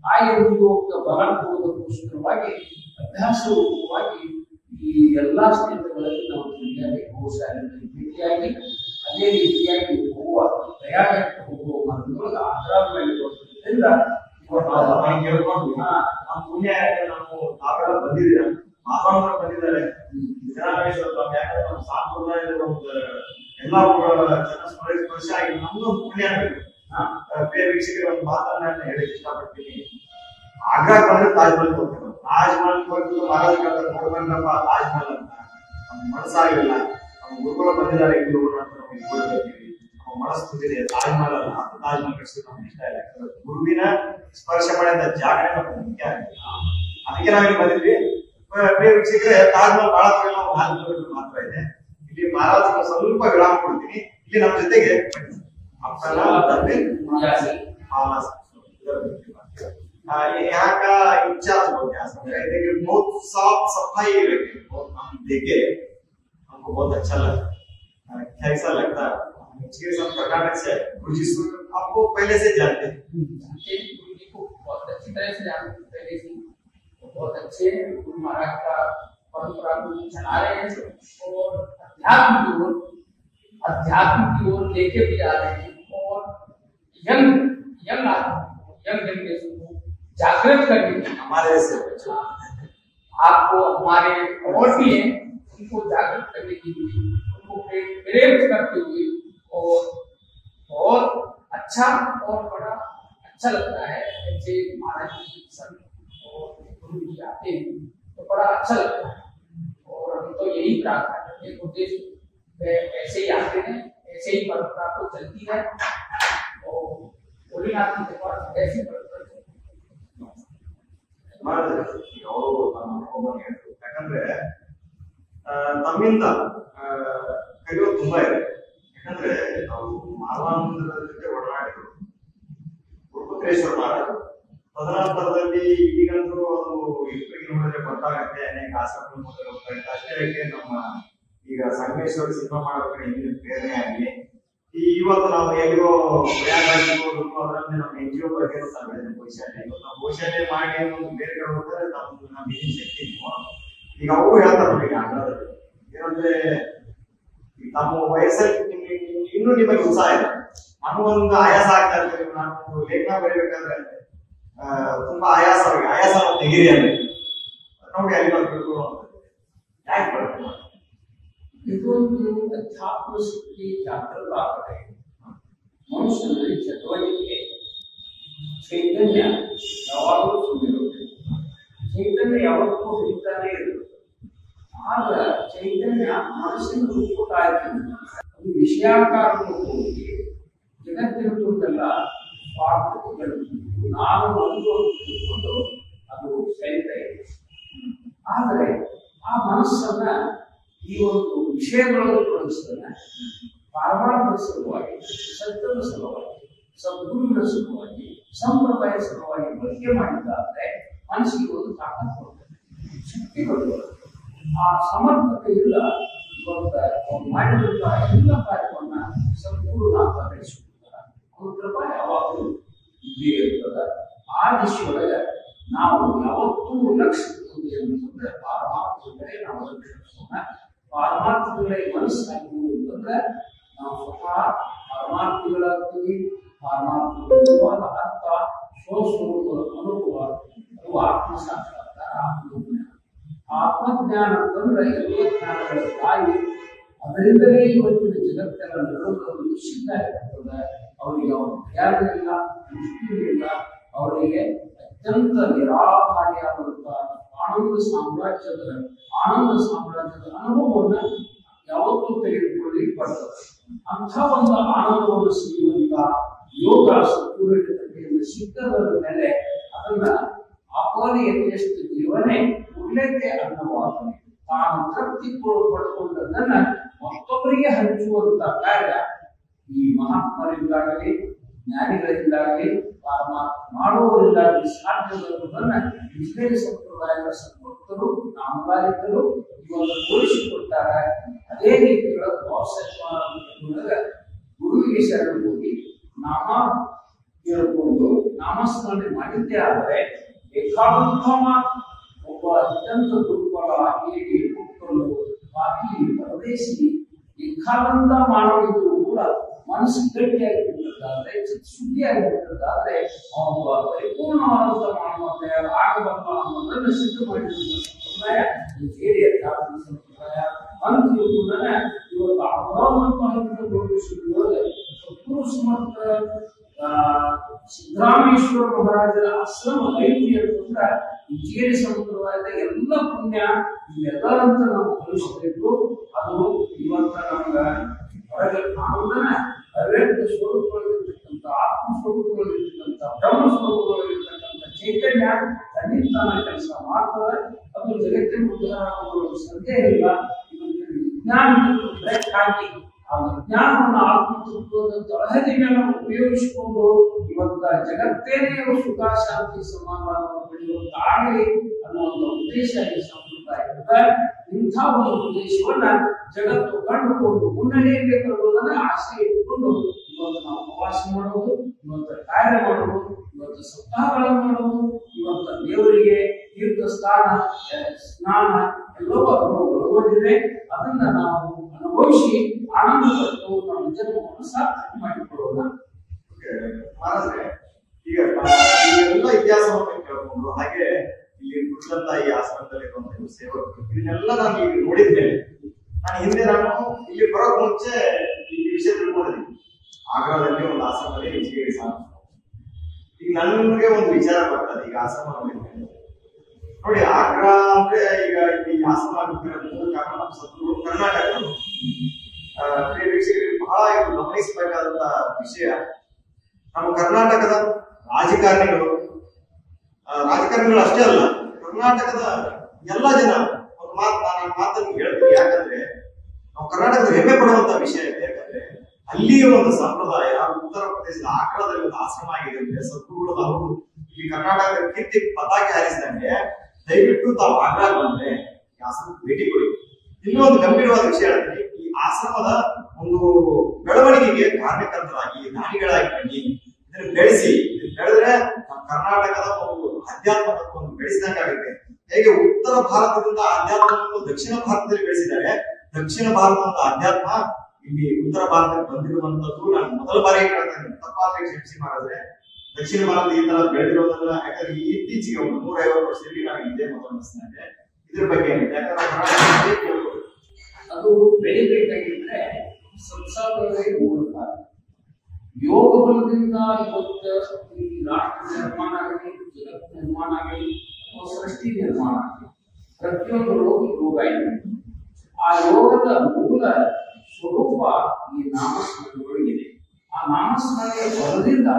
B: ಆ ಎನ್ಜಿಒಕ್ಕೆ ಬಲ ಕೊಡುವುದಕ್ಕೋಸ್ಕರವಾಗಿ ಅಭ್ಯಾಸವಾಗಿ ಈ ಎಲ್ಲಾ ಕ್ಷೇತ್ರಗಳಲ್ಲಿ ನಾವು ಭೇಟಿಯಾಗಿ ಗೋಶಾಲೆಗಳಲ್ಲಿ ಭೇಟಿಯಾಗಿ ಅದೇ ರೀತಿಯಾಗಿ ಹೋಗುವ ಪ್ರಯಾಣಕ್ಕೆ ಹೋಗುವ ಮಾರ್ಗದೊಳಗೆ ಆಧಾರ ಮೇಲೆ ಬರುವುದರಿಂದ
A: ಪುಣ್ಯ ನಾವು ನಾವೆಲ್ಲ ಬಂದಿದ್ದೀರ ಮಾತಾಡೋರು ಬಂದಿದ್ದಾರೆ. ಸಿದ್ದರಾಮೇಶ್ವರ ಯಾಕಂದ್ರೆ ನಮ್ಮ ಸಾಂಪ್ರದಾಯದ ಒಂದು ಎಲ್ಲಾ ಸ್ಪರ್ಶ ಆಗಿ ನಮ್ದು ಪುಣ್ಯ ಬೇಕು. ಬೇರೆ ವೀಕ್ಷಕರಿಗೆ ಒಂದು ಮಾತನ್ನ ಹೇಳಕ್ ಇಷ್ಟಪಡ್ತೀನಿ. ಆಗ್ರಾ ಬಂದ್ರೆ ತಾಜ್ ಮಹಲ್ ಹೋಗ್ತಾರೆ. ತಾಜ್ ಮಹಲ್ ಹೋಗ್ಬಿಟ್ಟು ಮಹಾರಾಜ ನೋಡ್ಕೊಂಡ್ರಪ್ಪ ತಾಜ್ ಮಹಲ್ ಅಂತ ನಮ್ ಮನಸ್ಸಾಗಿಲ್ಲ. ನಮ್ಮ ಗುರುಗಳು ಬಂದಿದ್ದಾರೆ ಇಲ್ಲಿ ಅಂತ ನಮಗೆ ನೋಡ್ಬೇಕಿವಿ. ನಮ್ಮ ಮನಸ್ಸು ತುಂಬಿದೆ. ತಾಜ್ ಮಹಲ್ ಅಲ್ಲ ತಾಜ್ ಮಹಲ್ ಕಟ್ಸಿದ್ರೆ ನಮ್ಗೆ ಇಷ್ಟ ಇಲ್ಲ. ಗುರುವಿನ ಸ್ಪರ್ಶ ಮಾಡಿದ ಜಾಗ ನಮ್ಗೆ ಮುಖ್ಯ ಆಗಿಲ್ಲ. ಅದಕ್ಕೆ ನಾವಿಲ್ಲಿ ಬಂದಿದ್ವಿ. ಬೇರೆ ವೀಕ್ಷಕರೇ ತಾಜ್ ಮಹಲ್ ಬಹಳ ನಾವು 4 ಕಿಲೋಮೀಟರ್ ಮಾತ್ರ ಇದೆ. ಇಲ್ಲಿ ಮಹಾರಾಜರು ಸ್ವಲ್ಪ ವಿರಾಮ ಕೊಡ್ತೀನಿ. ಇಲ್ಲಿ ನಮ್ಮ ಜೊತೆಗೆ यहाँ का इंचार्ज हो गया देखिए बहुत साफ सफाई हम देखे हमको बहुत अच्छा लगा। कैसा लगता है प्रकाटक से गुरुजी आपको पहले से जानते हैं?
B: गुरुजी को बहुत अच्छी तरह से जानते पहले से। बहुत अच्छे गुरु महाराज का परंपरा को चला रहे हैं और अध्यात्म की ओर लेके भी जा रहे हैं। और यंग जनरेशन को जागृत करने
A: हमारे से
B: आपको हमारे और भी हैं उनको जागृत करने के लिए उनको प्रेरित करते हुए और बहुत अच्छा और बड़ा अच्छा लगता है ऐसे महाराज जी संत और गुरु जी आते हैं तो बड़ा अच्छा लगता है। और हम तो यही प्रार्थना करते हैं उद्देश्य ऐसे ही आते हैं, ऐसे ही परंपरा तो चलती है और भोलेनाथ की कृपा ऐसी परंपरा
A: ಯಾಕಂದ್ರೆ ತಮ್ಮಿಂದ ಕಲಿಯೋದು ತುಂಬಾ ಇದೆ. ಯಾಕಂದ್ರೆ ನಾವು ಮಾನವಾನಂದರ ಜೊತೆ ಒಡನಾಡಿದ್ರು ಗುರುಪುತ್ರೇಶ್ವರ ಮಹಾರಾಜ, ತದನಂತರದಲ್ಲಿ ಈಗಂತೂ ಅದು ಇಬ್ಬರಿಗೆ ನೋಡಿದ್ರೆ ಗೊತ್ತಾಗತ್ತೆ ಅನೇಕ ಆಸಕ್ತಿ ಹೋಗ್ತಾರೆ. ಅಷ್ಟೇ ನಮ್ಮ ಈಗ ಸಂಗಮೇಶ್ವರ ಸಿನಿಮಾ ಮಾಡೋಕೆ ಹಿಂದಿನ ಪ್ರೇರಣೆ ಆಗಲಿ ಇವತ್ತು ನಾವು ಎಲ್ಲಿಗೋ ಅದರಲ್ಲಿ ನಮ್ಮ NGO ಬಗ್ಗೆ ಭವಿಷ್ಯನೇ ಇವತ್ತು ನಾವು ಭವಿಷ್ಯನೇ ಮಾಡಿ ಒಂದು ಬೇರೆ ಕಡೆ ಹೋದ್ರೆ ನಮ್ಮ ಹಿಂದಿನ ಶಕ್ತಿ ಈಗ ಅವು ಹೇಳ್ತಾರೆ ನೋಡಿ ಅಣ್ಣದಲ್ಲಿ ಏನಂದ್ರೆ ನಮ್ಮ ವಯಸ್ಸಲ್ಲಿ ಇನ್ನೂ ನಿಮಗೆ ಉತ್ಸಾಹ ಇದೆ, ನಮಗೊಂದು ಆಯಾಸ ಆಗ್ತಾ ಇರ್ತದೆ. ನಾನು ಲೇಖನ ಬರೀಬೇಕಾದ್ರೆ ತುಂಬಾ ಆಯಾಸ ತೆಗಿರಿ ಅಂತ ನೋಡಿ ಅಲ್ಲಿ ನಾವು ತಿಳ್ಕೊಳ್ಳುವಂಥದ್ದು ಯಾಕೆ ಬರ್ತದೆ
B: ಇದೊಂದು ಅಧ್ಯಾತ್ಮ ಶಕ್ತಿ ಜಾಗೃತ ಆಗದೆ ಮನುಷ್ಯನಲ್ಲಿ ಚಟುವಟಿಕೆ ಚೈತನ್ಯ ಯಾವಾಗಲೂ ತುಂಬಿರುತ್ತೆ. ಚೈತನ್ಯ ಯಾವತ್ತೂ ಹಿಡಿತಾನೆ ಇರುತ್ತೆ. ಆಗ ಚೈತನ್ಯ ಮನಸ್ಸಿನ ರೂಪುತ್ತಾ ಇರ್ತದೆ. ಅದು ವಿಷಯಾಕಾರಕ್ಕೆ ಹೋಗಿ ಜಗತ್ತಿನ ತುಂಬೆಲ್ಲ ಸ್ವಾರ್ಥಗಳು ನಾನು ಅನುಭವಿಸಿಕೊಂಡು ಅದು ಸರಿತಾ ಇದೆ. ಆದರೆ ಆ ಮನಸ್ಸನ್ನ ಈ ಒಂದು ವಿಷಯಗಳನ್ನು ತೊಡಗಿಸ್ತಾನೆ ಪಾರಮಾರ್ಥದ ಸಲುವಾಗಿ, ಸತ್ಯದ ಸಲುವಾಗಿ, ಸದ್ಗುರುವಿನ ಸಲುವಾಗಿ, ಸಂಪ್ರದಾಯ ಸಲುವಾಗಿ ಬಳಕೆ ಮಾಡಿದ್ದಾದ್ರೆ ಮನಸ್ಸಿಗೆ ಒಂದು ತಾಕತ್ತು ಕೊಡ್ತದೆ, ಶಕ್ತಿ ಕೊಡ್ತದೆ. ಆ ಸಮರ್ಥತೆ ಇಲ್ಲ ಮಾಡಿದಂತಹ ಎಲ್ಲ ಕಾರ್ಯವನ್ನ ಸಂಪೂರ್ಣ ನಡೆಸಿಕೊಡ್ತಾರೆ. ಅವನ ಕೃಪಾ ಯಾವಾಗಲೂ ಇದ್ದೇ ಇರ್ತದೆ. ಆ ದಿಶೆಯೊಳಗೆ ನಾವು ಯಾವತ್ತೂ ಲಕ್ಷ್ಯ ಅಂತಂದ್ರೆ ಪಾರಮಾರ್ಥಗಳೇ ನಾವು ಲಕ್ಷಿಸೋಣ. ಪಾರಮಾರ್ಥಗಳೇ ಮನಸ್ಸಾಗುವುದು ಅಂತಂದ್ರೆ ನಾವು ಸ್ವತಃ ಪಾರಮಾರ್ಥಗಳಾಗ್ತೀವಿ. ಪಾರಮಾರ್ಥವಾದ ಅರ್ಥ ಸ್ವಸ್ವರೂಪದ ಅನುಭವ ಅದು ಆತ್ಮ ಸಾಕ್ಷಾತ್ಕಾರ, ಆತ್ಮಜ್ಞಾನ. ಆತ್ಮಜ್ಞಾನ ಅಂತಂದ್ರೆ ಎಲ್ಲ ಜ್ಞಾನಗಳ ತಾಯಿ. ಅದರಿಂದಲೇ ಇವತ್ತಿನ ಜಗತ್ತೆಲ್ಲ ನಡೆದುಕೊಂಡು ಸಿದ್ಧ ಇರ್ತದೆ. ಅವರಿಗೆ ಅವರ ಭಯವಿಲ್ಲ, ಮುಷ್ಟಿಯಿಲ್ಲ. ಅವರಿಗೆ ಅತ್ಯಂತ ನಿರಾಕಾರಿಯಾದಂತಹ ಆನಂದ ಸಾಮ್ರಾಜ್ಯದ ಅನುಭವವನ್ನ ಯಾವತ್ತೂ ತೆಗೆದುಕೊಳ್ಳಿ ಬರ್ತದೆ. ಅಂಥ ಒಂದು ಆನಂದವನ್ನು ಸಿಗುವಂತ ಯೋಗ ಸತ್ಪೂರ್ಣತೆಯಿಂದ ಸಿಕ್ಕದ ಮೇಲೆ ಅದನ್ನ ಅಪರಿಯತೆಯಷ್ಟು ಜೀವನೇ ಉಳ್ಳಕ್ಕೆ ಅನ್ನವಾಗಲಿ ತಾನು ತೃಪ್ತಿ ಪಡ್ಕೊಂಡದನ್ನ ಮತ್ತೊಬ್ಬರಿಗೆ ಹಂಚುವಂತ ಕಾರ್ಯ ಈ ಮಹಾತ್ಮರಿಂದಾಗಲಿ ಜ್ಞಾನಿಗಳಿಂದಾಗಲಿ ಮಾಡುವುದರಿಂದಾಗಲಿ ಸಾಧ್ಯವಾಗುವುದನ್ನ ವಿಶ್ಲೇಷ ಸಂಪ್ರದಾಯದ ಭಕ್ತರು ನಾಮಗಾರಿಕರು ಇವನ್ನು ತೋರಿಸಿಕೊಡ್ತಾರೆ. ಅದೇ ರೀತಿಗಳ ಗುರುವಿಗೆ ಶರಣ ಹೋಗಿ ನಾಮ ಕೇಳಿಕೊಂಡು ನಾಮಸ್ಮರಣೆ ಮಾಡಿದ್ದೇ ಆದರೆ ಬೇಕಾದಂಥ ಒಬ್ಬ ಅತ್ಯಂತ ದುರ್ಬಲ ಹೇಗೆ ಮಕ್ಕಳು ಬಾಕಿ ಪರದೇಶಿ ಬೇಕಾದಂತ ಮಾಡೋದಿದ್ರು ಕೂಡ ಮನಸ್ಸು ಗಟ್ಟಿಯಾಗಿರ್ತದಾದ್ರೆ ಶುದ್ಧಿಯಾಗಿರ್ತದಾದ್ರೆ ಅವನು ಪರಿಪೂರ್ಣವಾದಂತ ಮಾಡುವಂತೆ ಆಗಬಲ್ಲ ಅನ್ನೋದನ್ನು ಸಿದ್ಧ ಮಾಡಿರುವ ಸಂಪ್ರದಾಯ ಬೇರೆ ಸಂಪ್ರದಾಯ ಅಂತ ಇವತ್ತು ಸತ್ಪುರು ಸಮರ್ಥ ಸಿದ್ದರಾಮೇಶ್ವರ ಮಹಾರಾಜರ ಆಶ್ರಮ ಐತಿ ಅಂತಂದ್ರೆ ವಿಜಯ ಸಂಪ್ರದಾಯದ ಎಲ್ಲ ಪುಣ್ಯ ಇವೆಲ್ಲರಂತ ನಾವು ಕಲಿಸಬೇಕು. ಅದು ಇವತ್ತ ನಮ್ಗ ಹೊರಗೆ ಕಾಣುವುದನ್ನ ಅವ್ಯಕ್ತ ಸ್ವರೂಪಗಳಿರ್ತಕ್ಕಂಥ ಆತ್ಮ ಸ್ವರೂಪಗಳಿರ್ತಕ್ಕಂಥ ಬ್ರಹ್ಮ ಸ್ವರೂಪಗಳಿರ್ತಕ್ಕಂಥ ಚೈತನ್ಯ ತನ್ನಿಂತಾನ ಕೆಲಸ ಮಾಡ್ತದೆ. ಅದು ಜಗತ್ತಿನ ಉದಾಹರಣೆ ಸಂದೇಹ ಇಲ್ಲ. ವಿಜ್ಞಾನ ಬ್ರೇಕ್ ಹಾಕಿ ಆ ವಿಜ್ಞಾನವನ್ನು ಆತ್ಮತತ್ವದ ತಳಹದಿಯನ್ನು ಉಪಯೋಗಿಸಿಕೊಂಡು ಇವತ್ತ ಜಗತ್ತೇನೇ ಸುಖ ಶಾಂತಿ ಸಮಾಧಾನವನ್ನು ಪಡೆಯುವಂತಾಗಲಿ ಅನ್ನುವಂಥ ಉದ್ದೇಶ ಈ ಸಂಪ್ರದಾಯ. ಇಂಥ ಒಂದು ಉದ್ದೇಶವನ್ನ ಜಗತ್ತು ಕಂಡುಕೊಂಡು ಮುನ್ನಡೆಯಬೇಕು ಅನ್ನೋದನ್ನ ಆಸೆ ಇಟ್ಟುಕೊಂಡು ಇವತ್ತು ನಾವು ಉಪವಾಸ ಮಾಡುವುದು, ಇವತ್ತು ಕಾರ್ಯ ಮಾಡುವುದು, ಇವತ್ತು ಸಪ್ತಾಹಗಳನ್ನು ಮಾಡುವುದು, ಇವತ್ತು ದೇವರಿಗೆ ತೀರ್ಥ ಸ್ನಾನ ಎಲ್ಲವೂ ಒಳಗೊಂಡಿದೆ. ಅದನ್ನ ನಾವು ಅನುಭವಿಸಿ ಆನಂದ ಪಟ್ಟು ನಮ್ಮ ಜನ್ಮವನ್ನು ಸಾರ್ಥಕ ಮಾಡಿಕೊಳ್ಳೋಣ.
A: ಮಹಾರಾಜರೇ, ಈಗ ಎಲ್ಲ ಇತಿಹಾಸವನ್ನು ಕೇಳ್ಕೊಂಡು ಹಾಗೆ ಇಲ್ಲಿ ಕುರಿತಂತ ಈ ಆಶ್ರಮದಲ್ಲಿರುವಂತಹ ಸೇವಕರು ಇದನ್ನೆಲ್ಲ ನಾನು ಈಗ ನೋಡಿದ್ಮೇಲೆ ನಾನು ಇಲ್ಲಿ ಬರೋಕ್ ಮುಂಚೆ ಈ ವಿಷಯ ತಿಳ್ಕೊಂಡಿದ್ದೀನಿ. ಆಗ್ರಾದಲ್ಲಿ ಒಂದು ಆಶ್ರಮದಲ್ಲಿ ಇಂಜಿನಿಯರಿಂಗ್ ಸಾಧನ. ಈಗ ನನಗೆ ಒಂದು ವಿಚಾರ ಬರ್ತದೆ ಈಗ ಆಶ್ರಮ ನೋಡಿ. ಆಗ್ರಾ ಅಂದ್ರೆ ಈಗ ಈ ಆಶ್ರಮ ಆಗುತ್ತಿರೋ ಕಾರಣ ನಮ್ಮ ಸದ್ಗುರು ಕರ್ನಾಟಕಗಳು ವೀಕ್ಷಕರಿಗೆ ಬಹಳ ಗಮನಿಸಬೇಕಾದಂತ ವಿಷಯ. ನಮ್ಮ ಕರ್ನಾಟಕದ ರಾಜಕಾರಣಿಗಳು ಅಷ್ಟೇ ಅಲ್ಲ, ಕರ್ನಾಟಕದ ಎಲ್ಲ ಜನ ಒಂದು ಮಾತನ್ನು ಹೇಳ್ತೀನಿ. ಯಾಕಂದ್ರೆ ನಾವು ಕರ್ನಾಟಕದ ಹೆಮ್ಮೆ ಪಡುವಂತ ವಿಷಯ ಇದೆ. ಯಾಕಂದ್ರೆ ಅಲ್ಲಿಯ ಒಂದು ಸಂಪ್ರದಾಯ ಉತ್ತರ ಪ್ರದೇಶದ ಆಗ್ರಾದಲ್ಲಿ ಒಂದು ಆಶ್ರಮ ಆಗಿದೆ ಅಂದ್ರೆ ಸದ್ಗುರುಗಳು ಅವರು ಇಲ್ಲಿ ಕರ್ನಾಟಕದ ಕೀರ್ತಿ ಪತಾಕೆ ಹಾರಿಸಿದಂಗೆ ದಯವಿಟ್ಟು ತಾವು ಆಗ್ರಾ ಬಂದ್ರೆ ಈ ಆಶ್ರಮಕ್ಕೆ ಭೇಟಿ ಕೊಡಿ. ಇನ್ನೂ ಒಂದು ಗಂಭೀರವಾದ ವಿಷಯ ಅಂದ್ರೆ ಈ ಆಶ್ರಮದ ಒಂದು ಬೆಳವಣಿಗೆಗೆ ಕಾರಣಕರ್ತರಾಗಿ ದಾನಿಗಳಾಗಿ ಬನ್ನಿ, ಇದನ್ನು ಬೆಳೆಸಿ. ಬೆಳೆದ್ರೆ ನಮ್ಮ ಕರ್ನಾಟಕದ ಒಂದು ಅಧ್ಯಾತ್ಮಕ್ಕೆ ಒಂದು ಬೆಳೆಸಿದಂಗಾಗುತ್ತೆ. ಹೇಗೆ ಉತ್ತರ ಭಾರತದಿಂದ ಅಧ್ಯಾತ್ಮವನ್ನು ದಕ್ಷಿಣ ಭಾರತದಲ್ಲಿ ಬೆಳೆಸಿದ್ದಾರೆ, ದಕ್ಷಿಣ ಭಾರತದ ಅಧ್ಯಾತ್ಮ ಇಲ್ಲಿ ಉತ್ತರ ಭಾರತಕ್ಕೆ ಬಂದಿರುವಂತದ್ದು ನಾನು ಮೊದಲ ಬಾರಿ ಕೇಳ್ತೇನೆ. ತಪ್ಪಾದ್ರೆ ಕ್ಷಮಿಸಿ ಮಾಡಿದ್ರೆ ದಕ್ಷಿಣ ಭಾರತ ಈ ತರ ಬೆಳೆದಿರೋದನ್ನ, ಯಾಕಂದ್ರೆ ಇತ್ತೀಚೆಗೆ ಒಂದು 150 ವರ್ಷದಲ್ಲಿ ನಾನು ಇದೇ ಮೊದಲು ಅನಿಸ್ತೇನೆ. ಇದ್ರ ಬಗ್ಗೆ ಯಾಕಂದ್ರೆ
B: ಅದು ಬೆಳಿಬೇಕಾಗಿದ್ರೆ ಸಂಸಾರದಲ್ಲಿ ಮೂಲಕ ಯೋಗ ಬಲದಿಂದ ಇವತ್ತು ಈ ರಾಷ್ಟ್ರ ನಿರ್ಮಾಣ ಆಗಲಿ, ಜಗತ್ ನಿರ್ಮಾಣ ಆಗಲಿ, ಸೃಷ್ಟಿ ನಿರ್ಮಾಣ ಆಗಲಿ, ಪ್ರತಿಯೊಂದು ಯೋಗ ಇದೆ. ಆ ಯೋಗದ ಮೂಲ ಸ್ವರೂಪ ಈ ನಾಮಸ್ಮರಣೆಯೊಳಗಿದೆ. ಆ ನಾಮಸ್ಮರಣೆಯ ಬಲದಿಂದ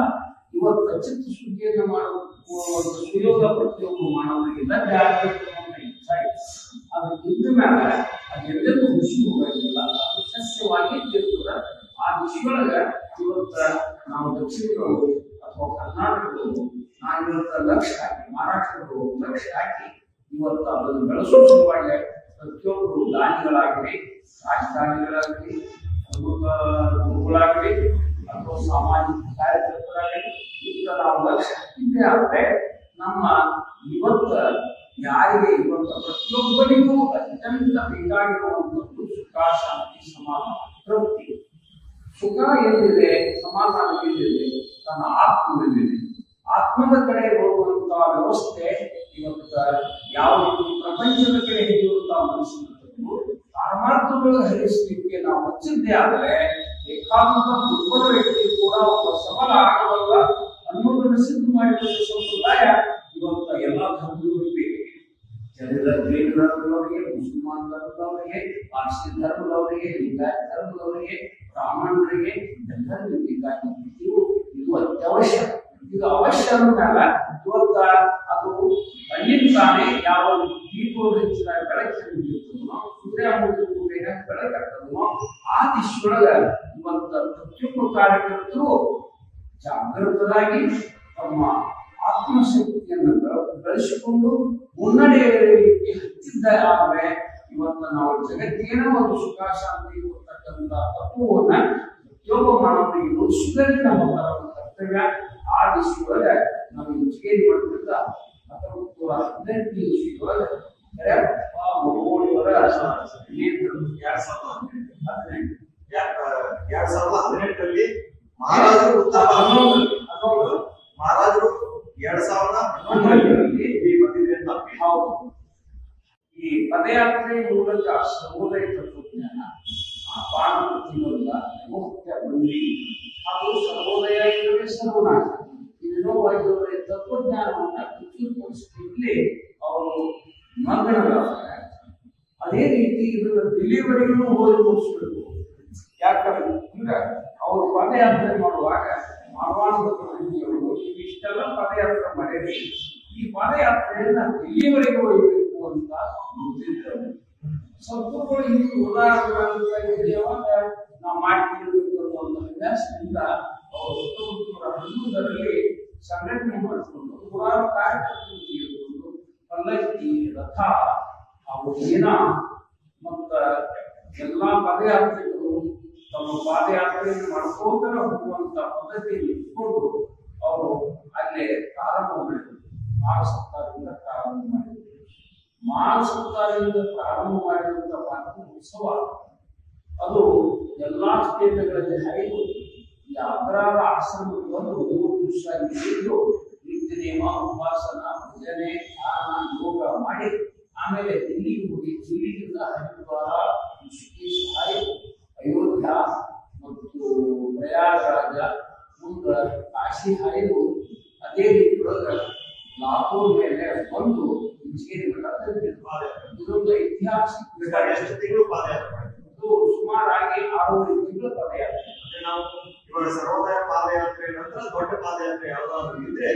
B: ಇವತ್ತು ಚಿತ್ತ ಶುದ್ಧಿಯನ್ನು ಮಾಡುವ ಸುಯೋಗ ಪ್ರತಿಯೊಬ್ಬ ಮಾನವರಿಗೆ ಲಭ್ಯ ಆಗಬೇಕು ಅಂತ ಇಚ್ಛೆ. ಅದು ಇದ್ದ ಮೇಲೆ ಅದೆಲ್ಲದೂ ಹುಸಿ ಹೋಗೋದಿಲ್ಲ, ಅದು ಸಸ್ಯವಾಗಿ ಇರ್ತದೆ. ಆ ದಿಶೆಯೊಳಗ ಇವತ್ತ ನಾವು ದಕ್ಷಿಣದವರು ಅಥವಾ ಕರ್ನಾಟಕದವರು ನಾವು ಇವತ್ತ ಲಕ್ಷ್ಯ ಹಾಕಿ, ಮಹಾರಾಷ್ಟ್ರದವರು ಲಕ್ಷ್ಯ ಹಾಕಿ ಇವತ್ತು ಅದನ್ನು ಬೆಳೆಸುವ ಸಲುವಾಗಿ ಪ್ರತಿಯೊಬ್ಬರು ದಾನಿಗಳಾಗಲಿ, ರಾಜಕಾರಣಿಗಳಾಗಲಿ, ಗುರುಗಳಾಗಲಿ ಅಥವಾ ಸಾಮಾಜಿಕ ಕಾರ್ಯಕರ್ತರಾಗಲಿ ಇಂಥ ನಾವು ಲಕ್ಷ್ಯ ಹಾಕಿದ್ದೇ ಆದರೆ ನಮ್ಮ ಇವತ್ತ ಯಾರಿಗೆ ಇವತ್ತು ಪ್ರತಿಯೊಬ್ಬರಿಗೂ ಅತ್ಯಂತ ಬೇಕಾಗಿರುವಂಥದ್ದು ಸುಖ, ಶಾಂತಿ, ಸಮಾಧಾನ, ತೃಪ್ತಿ. ಸುಖ ಎಲ್ಲಿದೆ, ಸಮಾಧಾನ ಎಲ್ಲಿದೆ, ತನ್ನ ಆತ್ಮದಲ್ಲಿದೆ. ಆತ್ಮದ ಕಡೆ ನೋಡುವಂತಹ ವ್ಯವಸ್ಥೆ ಇವತ್ತ ಯಾವ ರೀತಿ ಪ್ರಪಂಚದ ಕಡೆ ಹಿಡಿಯುವಂತಹ ಮನಸ್ಸಿನಂಥದ್ದು ಪಾರಮಾರ್ಥಗಳು ಹರಿಸಲಿಕ್ಕೆ ನಾವು ಹಚ್ಚಿದ್ದೇ ಆದರೆ ಏಕಾಂತ ದುರ್ಬಲ ವ್ಯಕ್ತಿ ಕೂಡ ಒಬ್ಬ ಸಬಲ ಆಗಬಲ್ಲ ಅನ್ನೋದನ್ನು ಸಿದ್ಧ ಮಾಡಿದ ಸಂಪ್ರದಾಯ ಇವತ್ತ ಎಲ್ಲ ಧರ್ಮಗಳು ಬೇಕು. ಜನರ ಜೈನ ಧರ್ಮದವರಿಗೆ, ಮುಸಲ್ಮಾನ್ ಧರ್ಮದವರಿಗೆ, ಪಾರ್ಸಿ ಧರ್ಮದವರಿಗೆ, ಲಿಂಗಾಯತ ಧರ್ಮದವರಿಗೆ, ಬ್ರಾಹ್ಮಣರಿಗೆ ಎಲ್ಲರಿಗೂ ಬೇಕಾಗಿದ್ದು ಇದು ಅತ್ಯವಶ್ಯ. ಇದು ಅವಶ್ಯ ಅಂದಾಗ ಇವತ್ತ ಅದು ಅಲ್ಲಿಂದಾನೆ ಯಾವ ದೀಪದ ಹೆಚ್ಚಿನ ಬೆಳಕಿನ ಸೂರ್ಯ ಮುಗಿದು ಬೇಗ ಬೆಳಕಾಗ್ತದೋ ಆ ದಿಶೆಯೊಳಗ ಇವತ್ತ ಪ್ರತಿಯೊಬ್ಬ ಕಾರ್ಯಕರ್ತರು ಜಾಗೃತರಾಗಿ ತಮ್ಮ ಆತ್ಮಶಕ್ತಿಯನ್ನು ಬೆಳೆಸಿಕೊಂಡು ಮುನ್ನಡೆಯಲಿಕ್ಕೆ ಹಚ್ಚಿದ್ದಾರೆ. ಇವತ್ತು ನಾವು ಜಗತ್ತಿನ ಒಂದು ಸುಖ ಶಾಂತಿ ಕೊಡ್ತಕ್ಕಂಥ ತತ್ವವನ್ನ ಪ್ರತಿಯೊಬ್ಬ ಮಾನವನಿಗೆ ರೂಪಿಸುವುದರಲ್ಲಿ ನಮ್ಮ ಕರ್ತವ್ಯ. ಆ ದಿಶೆಯೊಳಗೆ ನಾವು ಚಿಕೇರಿ ಮಾಡಿದ್ರಿಂದ 1918 ಇಸ್ವಿಯೊಳಗೆ ಮಗೋಳಿಯವರ
A: 2018ರಲ್ಲಿ ಮಹಾರಾಜರು ಮಹಾರಾಜರು 2011ರಲ್ಲಿ ಬಂದಿದ್ರೆ ಅಂತ.
B: ಹೌದು. ಈ ಪದಯಾತ್ರೆ ಮೂಲಕ ಸರ್ವೋದಯ ತತ್ವಜ್ಞಾನ, ಪಾಠದಿಂದ ಮುಖ್ಯ ಬಂದಿ ಹಾಗೂ ಸರ್ವೋದಯ ಇಲ್ಲವೇ ಸರ್ವನಾಶ ಇದನ್ನೋವಾಗಿರುವ ತತ್ವಜ್ಞಾನವನ್ನ ಪರಿಸ್ಥಿತಿಯಲ್ಲಿ ಅವರು ಮಗ್ನರಾಗ್ತಾರೆ. ಅದೇ ರೀತಿ ಇದನ್ನ ಡೆಲಿವರಿಗೂ ಹೋಗಿ ತೋರಿಸ್ಬೇಕು. ಯಾಕಂದ್ರೆ ಅವರು ಪದಯಾತ್ರೆ ಮಾಡುವಾಗ ಮಾನವಾಣಿಗಳು ಇಷ್ಟೆಲ್ಲ ಪದಯಾತ್ರೆ ಮಾಡಿರಿ, ಈ ಪದಯಾತ್ರೆಯನ್ನ ಡೆಲಿವರಿಗೆ ಹೋಗ್ಬೇಕು ಅಂತ ಗೊತ್ತಿದ್ದಾರೆ. ಸದ್ಗುರುಗಳು ಹಿಂದೆ ಉದಾಹರಣೆ ಯಾವಾಗ ನಾವು ಮಾಡ್ತಿರ್ಬೇಕು ಅನ್ನೋ ವಿನ್ಯಾಸದಿಂದ ಅವರು 1911ರಲ್ಲಿ ಸಂಘಟನೆ ಮಾಡಿಕೊಂಡು ನೂರಾರು ಕಾರ್ಯಕರ್ತರು ಸೇರಿಕೊಂಡು ಪಲ್ಲಕ್ಕಿ, ರಥ, ಹಾಗೂ ಏನ ಮತ್ತ ಎಲ್ಲಾ ಪದಯಾತ್ರಿಗಳು ತಮ್ಮ ಪಾದಯಾತ್ರೆಯನ್ನು ಮಾಡ್ಕೋತರ ಹೋಗುವಂತ ಪದ್ಧತಿಯನ್ನು ಇಟ್ಕೊಂಡು ಅವರು ಅಲ್ಲೇ ಪ್ರಾರಂಭ ಮಾಡಿದರು. ಮಾಘ ಸಪ್ತಾಹದಿಂದ ಪ್ರಾರಂಭ ಮಾಡಿದರು. ಮಾಘ ಸಪ್ತಾಹದಿಂದ ಪ್ರಾರಂಭ ಮಾಡಿರುವಂತಹ ಉತ್ಸವ ಅದು ಎಲ್ಲಾ ಸ್ಟೇಟ್ಗಳಲ್ಲಿ ಹೈದು ಅಗ್ರಾರ ಆಶ್ರಮಕ್ಕೆ ಬಂದು 3 ದಿವಸ ಇದ್ದು ನಿತ್ಯ ನೇಮ ಉಪಾಸನ ಭಜನೆ ಧ್ಯಾನ ಯೋಗ ಮಾಡಿ ಆಮೇಲೆ ದಿಲ್ಲಿಗೆ ಹೋಗಿ ದಿಲ್ಲಿಯಿಂದ ಹರಿದ್ವಾರ ಋಷಿಕೇಶ ಅಯೋಧ್ಯ ಮತ್ತು ಪ್ರಯಾಗರಾಜ ಮುಂದೆ ಕಾಶಿ ಹಾಯ್ದು ಅದೇ ರೀತಿಯೊಳಗೆ ಲಾಹೋರ್ ಮೇಲೆ ಬಂದು ಇಂಜಿನಿಯರಿ ಮಠ ಇದೊಂದು ಐತಿಹಾಸಿಕ
A: ಎಷ್ಟು ತಿಂಗಳು ಪಾದಯಾತ್ರೆ ಮಾಡಿದ್ರು?
B: ಸುಮಾರಾಗಿ 6 ತಿಂಗಳ ಪಾದಯಾತ್ರೆ.
A: ನಾವು ಇವಾಗ ಸರ್ವೋದಯ ಪಾದಯಾತ್ರೆ ನಂತರ ದೊಡ್ಡ ಪಾದಯಾತ್ರೆ ಯಾವ್ದಾದ್ರು ಇದ್ರೆ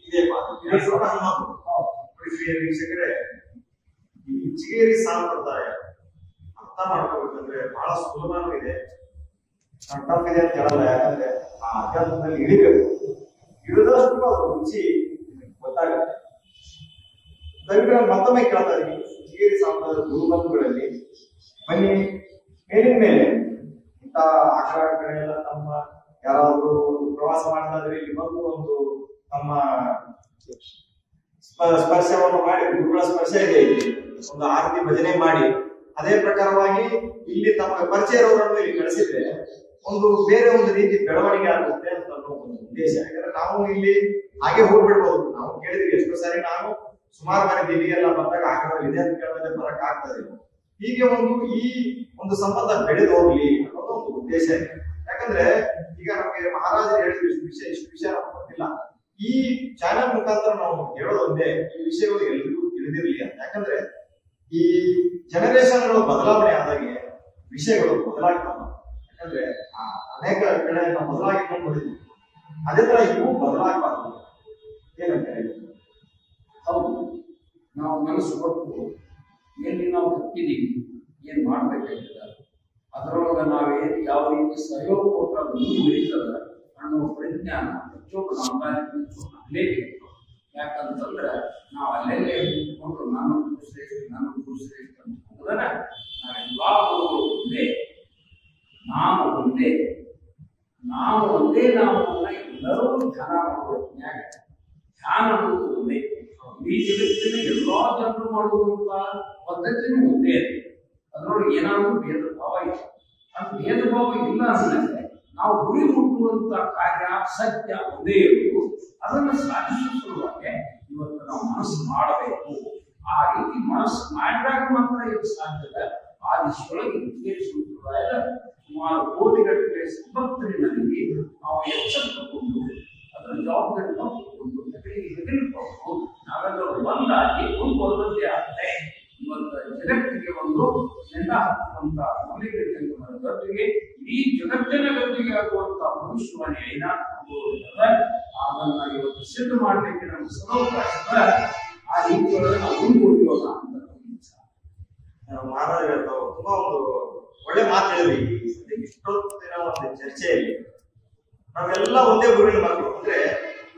A: ಇದೇ ವೀಕ್ಷಕರೇ, ಈ ಇಂಚಿಗೇರಿ ಸಂಪ್ರದಾಯ ಅರ್ಥ ಮಾಡ್ಕೋಬೇಕಂದ್ರೆ ಬಹಳ ಸುಲಭನೂ ಇದೆ, ಟಫ್ ಇದೆ ಅಂತ ಹೇಳಲ್ಲ. ಯಾಕಂದ್ರೆ ಆ ಅಧ್ಯಾತ್ಮದಲ್ಲಿ ಇಳಿಬೇಕು, ಇಳಿದಷ್ಟು ಅದು ರುಚಿ ಗೊತ್ತಾಗುತ್ತೆ. ದಯವಿಟ್ಟು ಮತ್ತೊಮ್ಮೆ ಕೇಳ್ತಾ ಇದೀನಿ, ಇಂಚಿಗೇರಿ ಸಂಪ್ರದಾಯದ ಗುರುಬಂಧುಗಳಲ್ಲಿ ಬನ್ನಿ, ಮೇಲಿನ ಮೇಲೆ ಇಂಥ ಆಕಳ ಕಡೆ ಎಲ್ಲ ತಮ್ಮ ಯಾರಾದ್ರೂ ಒಂದು ಪ್ರವಾಸ ಮಾಡ್ತಾ ಇದ್ರೆ ಇಲ್ಲಿ ಬಂದು ಒಂದು ತಮ್ಮ ಸ್ಪರ್ಶವನ್ನು ಮಾಡಿ, ಗುರುಗಳ ಸ್ಪರ್ಶ ಇದೆ ಇಲ್ಲಿ, ಒಂದು ಆರತಿ ಭಜನೆ ಮಾಡಿ ಅದೇ ಪ್ರಕಾರವಾಗಿ ಇಲ್ಲಿ ತಮ್ಮ ಪರಿಚಯ ಇರೋರನ್ನು ಇಲ್ಲಿ ಕಳಿಸಿದ್ರೆ ಒಂದು ಬೇರೆ ಒಂದು ರೀತಿ ಬೆಳವಣಿಗೆ ಆಗುತ್ತೆ ಅಂತ ಅನ್ನೋ ಒಂದು ಉದ್ದೇಶ. ಯಾಕಂದ್ರೆ ನಾವು ಇಲ್ಲಿ ಹಾಗೆ ಹೋಗ್ಬಿಡ್ಬೋದು. ನಾವು ಕೇಳಿದ್ವಿ ಎಷ್ಟೋ ಸಾರಿ, ನಾನು ಸುಮಾರು ಬಾರಿ ದಿಲ್ಲಿಗೆಲ್ಲ ಬಂದಾಗ ಆಕಳದಲ್ಲಿ ಇದೆ ಅಂತ ಕೇಳಿದ್ರೆ ಬರಕ್ ಆಗ್ತದೆ. ಹೀಗೆ ಈ ಒಂದು ಸಂಬಂಧ ಬೆಳೆದು ಹೋಗ್ಲಿ ಅನ್ನೋದು ಒಂದು ಉದ್ದೇಶ ಇದೆ. ಯಾಕಂದ್ರೆ ಈಗ ನಮಗೆ ಮಹಾರಾಜರು ಹೇಳಿದ್ರು ಇಷ್ಟು ವಿಷಯ ನಮ್ಗೆ ಗೊತ್ತಿಲ್ಲ. ಈ ಚಾನೆಲ್ ಮುಖಾಂತರ ನಾವು ಹೇಳೋದು ಒಂದೇ, ಈ ವಿಷಯಗಳು ಎಲ್ರಿಗೂ ತಿಳಿದಿರ್ಲಿ ಅಂತ. ಯಾಕಂದ್ರೆ ಈ ಜನರೇಷನ್ಗಳು ಬದಲಾವಣೆ ಆದಾಗೆ ವಿಷಯಗಳು ಬದಲಾಗ್ತವೆ. ಯಾಕಂದ್ರೆ ಅನೇಕ ಕಡೆ ನಾವು ಬದಲಾಗಿ ನೋಡಿದ್ವಿ, ಅದೇ ತರ ಇವು ಬದಲಾಗಬಾರ್ದು. ಏನಂತ ಹೇಳಿ,
B: ಹೌದು, ನಾವು ಮನಸ್ಸು ಕೊಟ್ಟು ಎಲ್ಲಿ ನಾವು ತಪ್ಪಿದೀವಿ, ಏನ್ ಮಾಡ್ಬೇಕಾಗಿದೆ, ಅದರೊಳಗೆ ನಾವೇನು ಯಾವ ರೀತಿ ಸಹಯೋಗ ಕೊಟ್ಟರೆ ಅದು ಮುಂದುವರಿತದ ಅನ್ನೋ ಪರಿಜ್ಞಾನ ಪ್ರತಿಯೊಬ್ಬ ಅಲ್ಲೇಬೇಕು. ಯಾಕಂತಂದ್ರೆ ನಾವು ಅಲ್ಲೆಲ್ಲೇ ನಿಂತ್ಕೊಂಡು ನಾನು ಶ್ರೇಷ್ಠ ಅನ್ನೋದನ್ನ ನಾವೆಲ್ಲಾ ಒಂದೇ, ನಾವು ಒಂದೇ, ನಾವು ಒಂದೇ, ನಾವು ಎಲ್ಲರೂ ಧ್ಯಾನ ಮಾಡೋದ್ನ್ಯಾಗ ಧ್ಯಾನ ಅನ್ನೋದು ಒಂದೇ. ಈ ಜಗತ್ತಿನ ಎಲ್ಲಾ ಜನರು ಮಾಡುವಂತ ಪದ್ಧತಿನೂ ಒಂದೇ. ಅದರೊಳಗೆ ಏನಾದರೂ ಭೇದ ಭಾವ ಇದೆ. ಅದು ಭೇದ ಭಾವ ಇಲ್ಲ ಅಂದ್ರೆ ನಾವು ಗುರಿ ಮುಟ್ಟುವಂತ ಕಾರ್ಯ ಸತ್ಯ ಒಂದೇ ಇರುವುದು. ಅದನ್ನು ಸಾಧಿಸುವ ಸಲುವಾಗಿ ಇವತ್ತು ನಾವು ಮನಸ್ಸು ಮಾಡಬೇಕು. ಆ ರೀತಿ ಮನಸ್ಸು ಮಾಡಿದಾಗ ಮಾತ್ರ ಇದು ಸಾಧ್ಯದ. ಆ ದಿಶೆಯೊಳಗೆ ಇಂಜಿನಿಯರಿಂಗ್ ಸಂಪ್ರದಾಯದ ಸುಮಾರು ಕೋಟಿಗಟ್ಟಲೆ ಸಂಪತ್ತಿನಲ್ಲಿ ನಾವು ಎಚ್ಚೆತ್ತುಕೊಂಡು ಅದರ ಜವಾಬ್ದಾರಿ ತಗೊಂಡು ಹೆಗಲಿಕೊಂಡು ನಾವೆಲ್ಲರೂ ಒಂದಾಗಿ ಮುಂದುವರೆದಂತೆ ಆಗ್ತದೆ. ಇವತ್ತು ಜಗತ್ತಿಗೆ ಒಂದು ನೆಲ ಹಾಕುವಂತ ಮೌಲಿಕತೆಗಳ ಗತಿಗೆ ಈ ಜಗತ್ತಿನ ಗತಿಗೆ ಆಗುವಂತ ಭವಿಷ್ಯವಾಣಿ ಅದನ್ನ ಇವತ್ತು ಸಿದ್ಧ ಮಾಡಲಿಕ್ಕೆ ನಮ್ಗೆ ಸದಾವಕಾಶ. ಆ ರೀತಿಯೊಳಗೆ ನಾವು ಮುಂದುವರಿಯೋಣ ಅಂತ
A: ಮಹಾರಾಜ ತುಂಬಾ ಒಂದು ಒಳ್ಳೆ ಮಾತು ಹೇಳಿದ್ವಿ. ಇಷ್ಟೊತ್ತು ದಿನ ಒಂದು ಚರ್ಚೆಯಲ್ಲಿ ನಾವೆಲ್ಲ ಒಂದೇ ಗುರುವಿನ ಮಕ್ಕಳು, ಅಂದ್ರೆ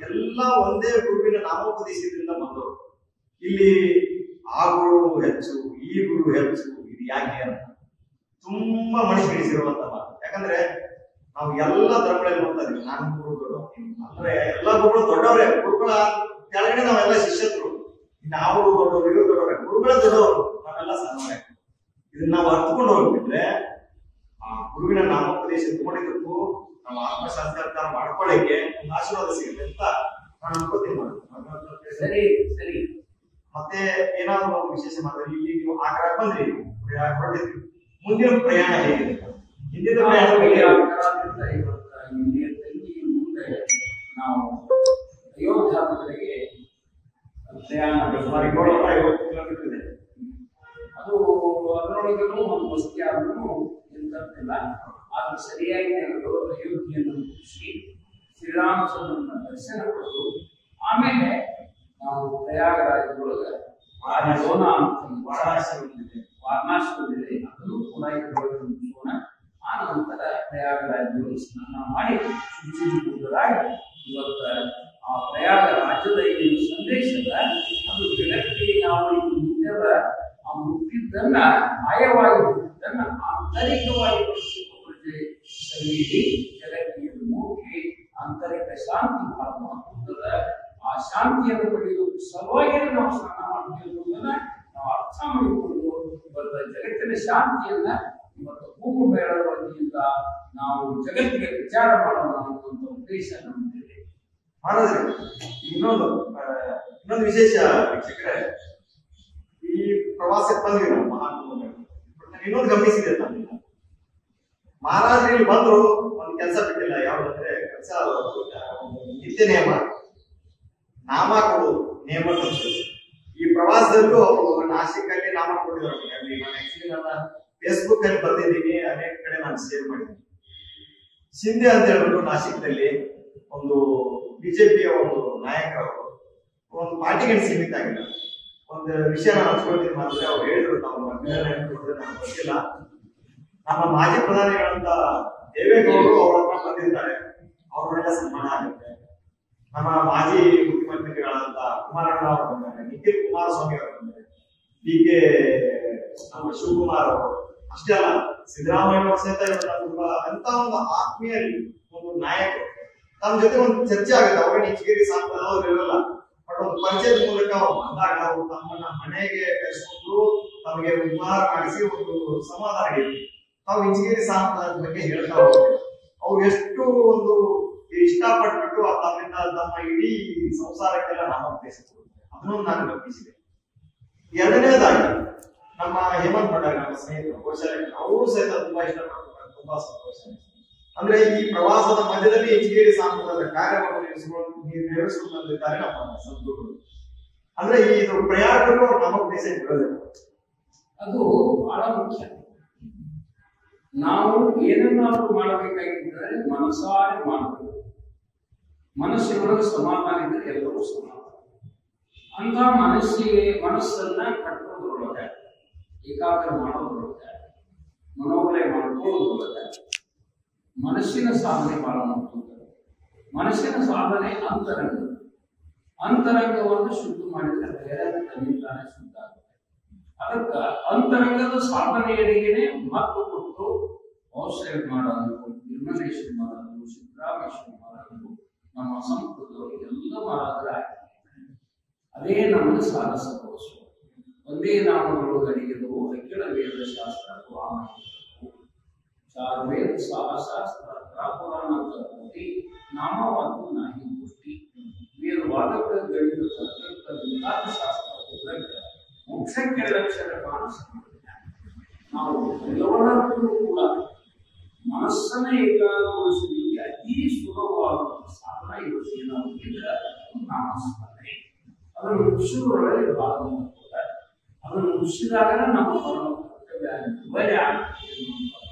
A: ಎಲ್ಲ ಒಂದೇ ಗುರುವಿನ ನಾಮೋಪದೇಶದಿಂದ ಬಂದವರು. ಇಲ್ಲಿ ಆ ಗುರು ಹೆಚ್ಚು, ಈ ಗುರು ಹೆಚ್ಚು, ಇದು ಯಾಕೆ ಅಂತ ತುಂಬಾ ಮನಸ್ಸು ಹಿಡಿಸಿರುವಂತ ಮಾತು. ಯಾಕಂದ್ರೆ ನಾವು ಎಲ್ಲ ಧರ್ಮಗಳಲ್ಲಿ ನೋಡ್ತಾ ಇದೀವಿ, ನಾನು ಗುರು ದೊಡ್ಡವರು ಅಂದ್ರೆ ಎಲ್ಲ ಗುರುಗಳು ದೊಡ್ಡವರೇ, ಗುರುಗಳ ಕೆಳಗಡೆ ನಾವೆಲ್ಲ ಶಿಷ್ಯರು. ನಾವು ದೊಡ್ಡವರು, ಇವರು ದೊಡ್ಡವರೇ, ಗುರುಗಳೇ ದೊಡ್ಡವರು, ನಾವೆಲ್ಲ ಸಣ್ಣವರೇ. ಇದನ್ನ ನಾವು ಅರ್ಥಕೊಂಡು ಹೋಗ್ಬಿಟ್ರೆ ಆ ಗುರುವಿನ ನಾಮೋಪದೇಶ ತಗೊಂಡಿದ್ದಕ್ಕೂ ನಾವು ಆತ್ಮಶಾಸ್ತ್ರ ಮಾಡ್ಕೊಳ್ಳಿಕ್ಕೆ ಒಂದು ಆಶೀರ್ವಾದ ಸಿಗುತ್ತೆ ಅಂತ ನಾನು ಅನ್ಕೋತೀನಿ.
B: ಸರಿ ಸರಿ.
A: ಮತ್ತೆ ಏನಾದ್ರು ಒಂದು ವಿಶೇಷ ಮಾಡಿದ್ರೆ ಇಲ್ಲಿ ನೀವು ಆಗ್ರಾ ಬಂದ್ರಿ, ಹೊರಟಿದ್ರಿ, ಮುಂದಿನ ಪ್ರಯಾಣ ಹೇಗಿದೆ? ಹಿಂದಿನ ಪ್ರಯಾಣ
B: ಮುಂದೆ ನಾವು ಅಯೋಧ್ಯಾದ ಕಡೆಗೆ ಪ್ರಯಾಣ
A: ಸುಮಾರು 50 ಕಿಲೋಮೀಟರ್ ಇದೆ.
B: ಅದು ಅದರೊಳಗೂ ಒಂದು ವಸ್ತಿ ಆದ್ರೂ ನಿಂತಿಲ್ಲ. ಆದ್ರೂ ಸರಿಯಾಗಿ ಅಯೋಧ್ಯೆಯನ್ನು ಮುಗಿಸಿ ಶ್ರೀರಾಮಚಂದ್ರನ ದರ್ಶನ ಪಡೆದು ಆಮೇಲೆ ನಾವು ಪ್ರಯಾಗರಾಜದೊಳಗೆ ವಾರಣಾಸಿ ಬಂದಿದೆ, ಅದನ್ನು ಕೂಡ ಮುಗಿಸೋಣ. ಆ ನಂತರ ಪ್ರಯಾಗರಾಜದಲ್ಲಿ ಸ್ನಾನ ಮಾಡಿ ಶುಚಿರಾಗಿ ಇವತ್ತ ಆ ಪ್ರಯಾಗರಾಜದ ಈ ಸಂದೇಶದ ಅದು ಜಗತ್ತಿಗೆ ಯಾವ ರೀತಿ ಮುಖ್ಯದ, ಆ ಮುಟ್ಟಿದ್ದನ್ನ ಮಾಯವಾಗಿ ಮುಟ್ಟಿದ್ದನ್ನ ಆಂತರಿಕವಾಗಿ ಜಗತ್ತಿಗೆ ಮುಟ್ಟಿ ಆಂತರಿಕ ಶಾಂತಿ ಭಾಗವಾಗುತ್ತದೆ. ಆ ಶಾಂತಿಯನ್ನು ಪಡೆಯುವ ಸಲುವಾಗಿ ನಾವು ಸ್ನಾನ ಮಾಡ್ತೀವಿ ಅನ್ನೋದನ್ನ ನಾವು ಅರ್ಥ ಮಾಡಿಕೊಂಡು ಇವತ್ತು ಜಗತ್ತಿನ ಶಾಂತಿಯನ್ನ ಇವತ್ತು ಭೂಮಿ ಮೇಳದ ವತಿಯಿಂದ ನಾವು ಜಗತ್ತಿಗೆ ವಿಚಾರ ಮಾಡೋಣ ಅನ್ನುವಂಥ ಉದ್ದೇಶ ನಮ್ಮದಿದೆ.
A: ಮಹಾರಾಜರೇ, ಇನ್ನೊಂದು ವಿಶೇಷ ವೀಕ್ಷಕರೇ, ಈ ಪ್ರವಾಸಕ್ಕೆ ಬಂದ್ವಿ ನಾವು ಮಹಾಕುಂಭ. ಇನ್ನೊಂದು ಗಮನಿಸಿದೆ ನಾನು, ಮಹಾರಾಜರು ಇಲ್ಲಿ ಬಂದ್ರು ಒಂದು ಕೆಲಸ ಬಿಟ್ಟಿಲ್ಲ. ಯಾವ್ದಂದ್ರೆ ಕೆಲಸ ನಿತ್ಯ ನಾಮ ಕೊಡುವುದು, ನೇಮ ಕಲಿಸೋದು. ಈ ಪ್ರವಾಸದಲ್ಲೂ ಅವರು ನಾಸಿಕಲ್ಲಿ ನಾಮ ಕೊಟ್ಟಿದ್ದಾರೆ. ನನ್ನ ಫೇಸ್ಬುಕ್ ಅಲ್ಲಿ ಬರ್ದಿದ್ದೀನಿ, ಅನೇಕ ಕಡೆ ನಾನು ಶೇರ್ ಮಾಡಿದ್ದೀನಿ. ಶಿಂದೆ ಅಂತ ಹೇಳ್ಬಿಟ್ಟು ನಾಸಿಕ್ನಲ್ಲಿ ಒಂದು ಬಿಜೆಪಿಯ ಒಂದು ನಾಯಕರವರು ಒಂದು ಪಾರ್ಟಿಗೆ ಸೀಮಿತ ಆಗಿಲ್ಲ. ಒಂದು ವಿಷಯ ನಾನು ಹಂಚ್ಕೊಳ್ತೀನಿ ಮಾಡಿದ್ರೆ ಅವ್ರು ಹೇಳಿದ್ರು, ನಾವು ನಮ್ಗೆ ಗೊತ್ತಿಲ್ಲ, ನಮ್ಮ ಮಾಜಿ ಪ್ರಧಾನಿಗಳಂತ ದೇವೇಗೌಡರು ಅವ್ರ ಹತ್ರ ಬಂದಿರ್ತಾರೆ, ಅವ್ರನ್ನೆಲ್ಲ ಸನ್ಮಾನ ಆಗುತ್ತೆ. ನಮ್ಮ ಮಾಜಿ ಮುಖ್ಯಮಂತ್ರಿಗಳಾದಂತ ಕುಮಾರಣ್ಣ ಅವರು ಬಂದಿದ್ದಾರೆ, ನಿಖಿಲ್ ಕುಮಾರಸ್ವಾಮಿ ಅವರು ಬಂದಿದ್ದಾರೆ, ಡಿ.ಕೆ. ನಮ್ಮ ಶಿವಕುಮಾರ್ ಅವರು, ಅಷ್ಟೇ ಅಲ್ಲ ಸಿದ್ದರಾಮಯ್ಯ ಅವರು ಸಹಿತ ತುಂಬಾ ಅಂತ ಒಂದು ಆತ್ಮೀಯ ಒಂದು ನಾಯಕರು. ನಮ್ಮ ಜೊತೆ ಒಂದು ಚರ್ಚೆ ಆಗುತ್ತೆ. ಅವ್ರಿಗೆ ಇಂಚಿಗೇರಿ ಸಾಂಪ್ರದಾಯ ಇರಲ್ಲ, ಬಟ್ ಒಂದು ಪಂಚಾಯತ್ ಮೂಲಕ ಅವ್ರು ಬಂದಾಗ ಅವರು ತಮ್ಮನ್ನ ಮನೆಗೆ ಕರೆಸಿಕೊಂಡು ತಮಗೆ ಉಪಹಾರ ಮಾಡಿಸಿ ಒಂದು ಸಂವಾದ ನಡೆಯುತ್ತೆ. ತಾವು ಇಂಚಿಗೇರಿ ಸಾಂಪ್ರದಾಯದ ಬಗ್ಗೆ ಹೇಳ್ತಾ ಹೋಗ್ತಾರೆ. ಅವ್ರು ಎಷ್ಟು ಒಂದು ಇಷ್ಟಪಟ್ಬಿಟ್ಟು ತಮ್ಮಿಂದ ತಮ್ಮ ಇಡೀ ಸಂಸಾರಕ್ಕೆಲ್ಲ ನಾಮೋಪದೇಶ ಕೊಡುತ್ತಾರೆ. ಅದನ್ನೊಂದು ನಾನು ಗಮನಿಸಿದೆ. ಎರಡನೇದಾಗಿ ನಮ್ಮ ಹೇಮಂತ್ ಭಂಡಾರಿ, ನಮ್ಮ ಸ್ನೇಹಿತರು ಗೋಶಾಲೆ, ಅವರು ಸಹಿತ ತುಂಬಾ ಇಷ್ಟಪಡ್ತಾರೆ. ತುಂಬಾ ಸಂತೋಷ. ಅಂದ್ರೆ ಈ ಪ್ರವಾಸದ ಮಧ್ಯದಲ್ಲಿ ಇಂಚಿಗೇರಿ ಸಾಂಪ್ರದಾಯದ ಕಾರ್ಯವನ್ನು ನೆರವೇರಿಸಿಕೊಂಡು ಬಂದಿದ್ದಾರೆ ನಮ್ಮ ಸಂತರು. ಅಂದ್ರೆ ಇದು ಪ್ರಯಾಗರು ನಾಮೋಪದೇಶ ಬಿಡೋದಿಲ್ಲ,
B: ಅದು ಬಹಳ ಮುಖ್ಯ. ನಾವು ಏನನ್ನಾದ್ರೂ ಮಾಡಬೇಕಾಗಿದ್ದರೆ ಮನಸಾರೆ ಮಾಡಬೇಕು. ಮನಸ್ಸಿನೊಳಗೆ ಸಮಾಧಾನ ಇದ್ದರೆ ಎಲ್ಲರೂ ಸಮಾಧಾನ. ಅಂತ ಮನಸ್ಸನ್ನ ಕಟ್ಟೋದ್ರೊಳಗೆ, ಏಕಾಗ್ರ ಮಾಡೋದ್ರೊಳಗೆ, ಮನೋಬಲ ಮಾಡ್ಕೊಳ್ಳೋದ್ರೊಳಗೆ ಮನಸ್ಸಿನ ಸಾಧನೆ ಬಹಳ ಮುಖ್ಯ. ಮನಸ್ಸಿನ ಸಾಧನೆ ಅಂತರಂಗವನ್ನು ಶುದ್ಧ ಮಾಡಿದರೆ ಬೇರೆ ತನ್ನಿಂದಾನೆ ಶುದ್ಧ ಆಗುತ್ತೆ. ಅದಕ್ಕೆ ಅಂತರಂಗದ ಸಾಧನೆಯಡಿಗೆ ಮದ್ದು ಕೊಟ್ಟು ಔಷಧ ಮಾಡೋದು, ನಿರ್ಮಲೇಶ್ವರ ಮಾಡೋದು, ಸಿದ್ದರಾಮೇಶ್ವರ ಮಾಡೋದು, ನಮ್ಮ ಸಂಸ್ಕೃತದವರು ಎಲ್ಲ ಮಾಡೋದ್ರೆ ಅದೇ ನಮಗೆ ಸಾಧಿಸಬಹುದು. ಒಂದೇ ನಾಮಗಳು ಅಡಿಗೆದವು ಅಖಿಲ ವೇದ ಶಾಸ್ತ್ರ ಪುರಾಣ, ಚಾರು ವೇದ ಶಾಸ್ತ್ರ ಪುರಾಣ ಕಲ್ಪತಿ ನಾಮವಾದ ನಾಹಿ ಪುಷ್ಟಿ. ವೇದವಾದಕ ಗಣಿತ ಸಂಕಲ್ಪ ವಿಧಾನ ಶಾಸ್ತ್ರ ಮೋಕ್ಷಕ್ಕೆ ಲಕ್ಷಣ ಕಾಣಿಸ್ತಾರೆ. ನಾವು ಎಲ್ಲವನ್ನೂ ಕೂಡ ಮನಸ್ಸನ್ನ ಏಕಾಗ್ರಗೊಳಿಸಲಿಕ್ಕೆ ಅತಿ ಸುಲಭವಾದ ಸಾಧನ ಇವತ್ತು ಏನಾಗುತ್ತಿಲ್ಲ, ನಾಮಸ್ಮರಣೆ. ಅದನ್ನು ಮುಗಿಸುವುದರೊಳಗೆ ಭಾಗವಹಿಸುತ್ತದೆ. ಅದನ್ನು ಮುಗಿಸಿದಾಗ ನಮ್ಮ ಕರ್ತವ್ಯ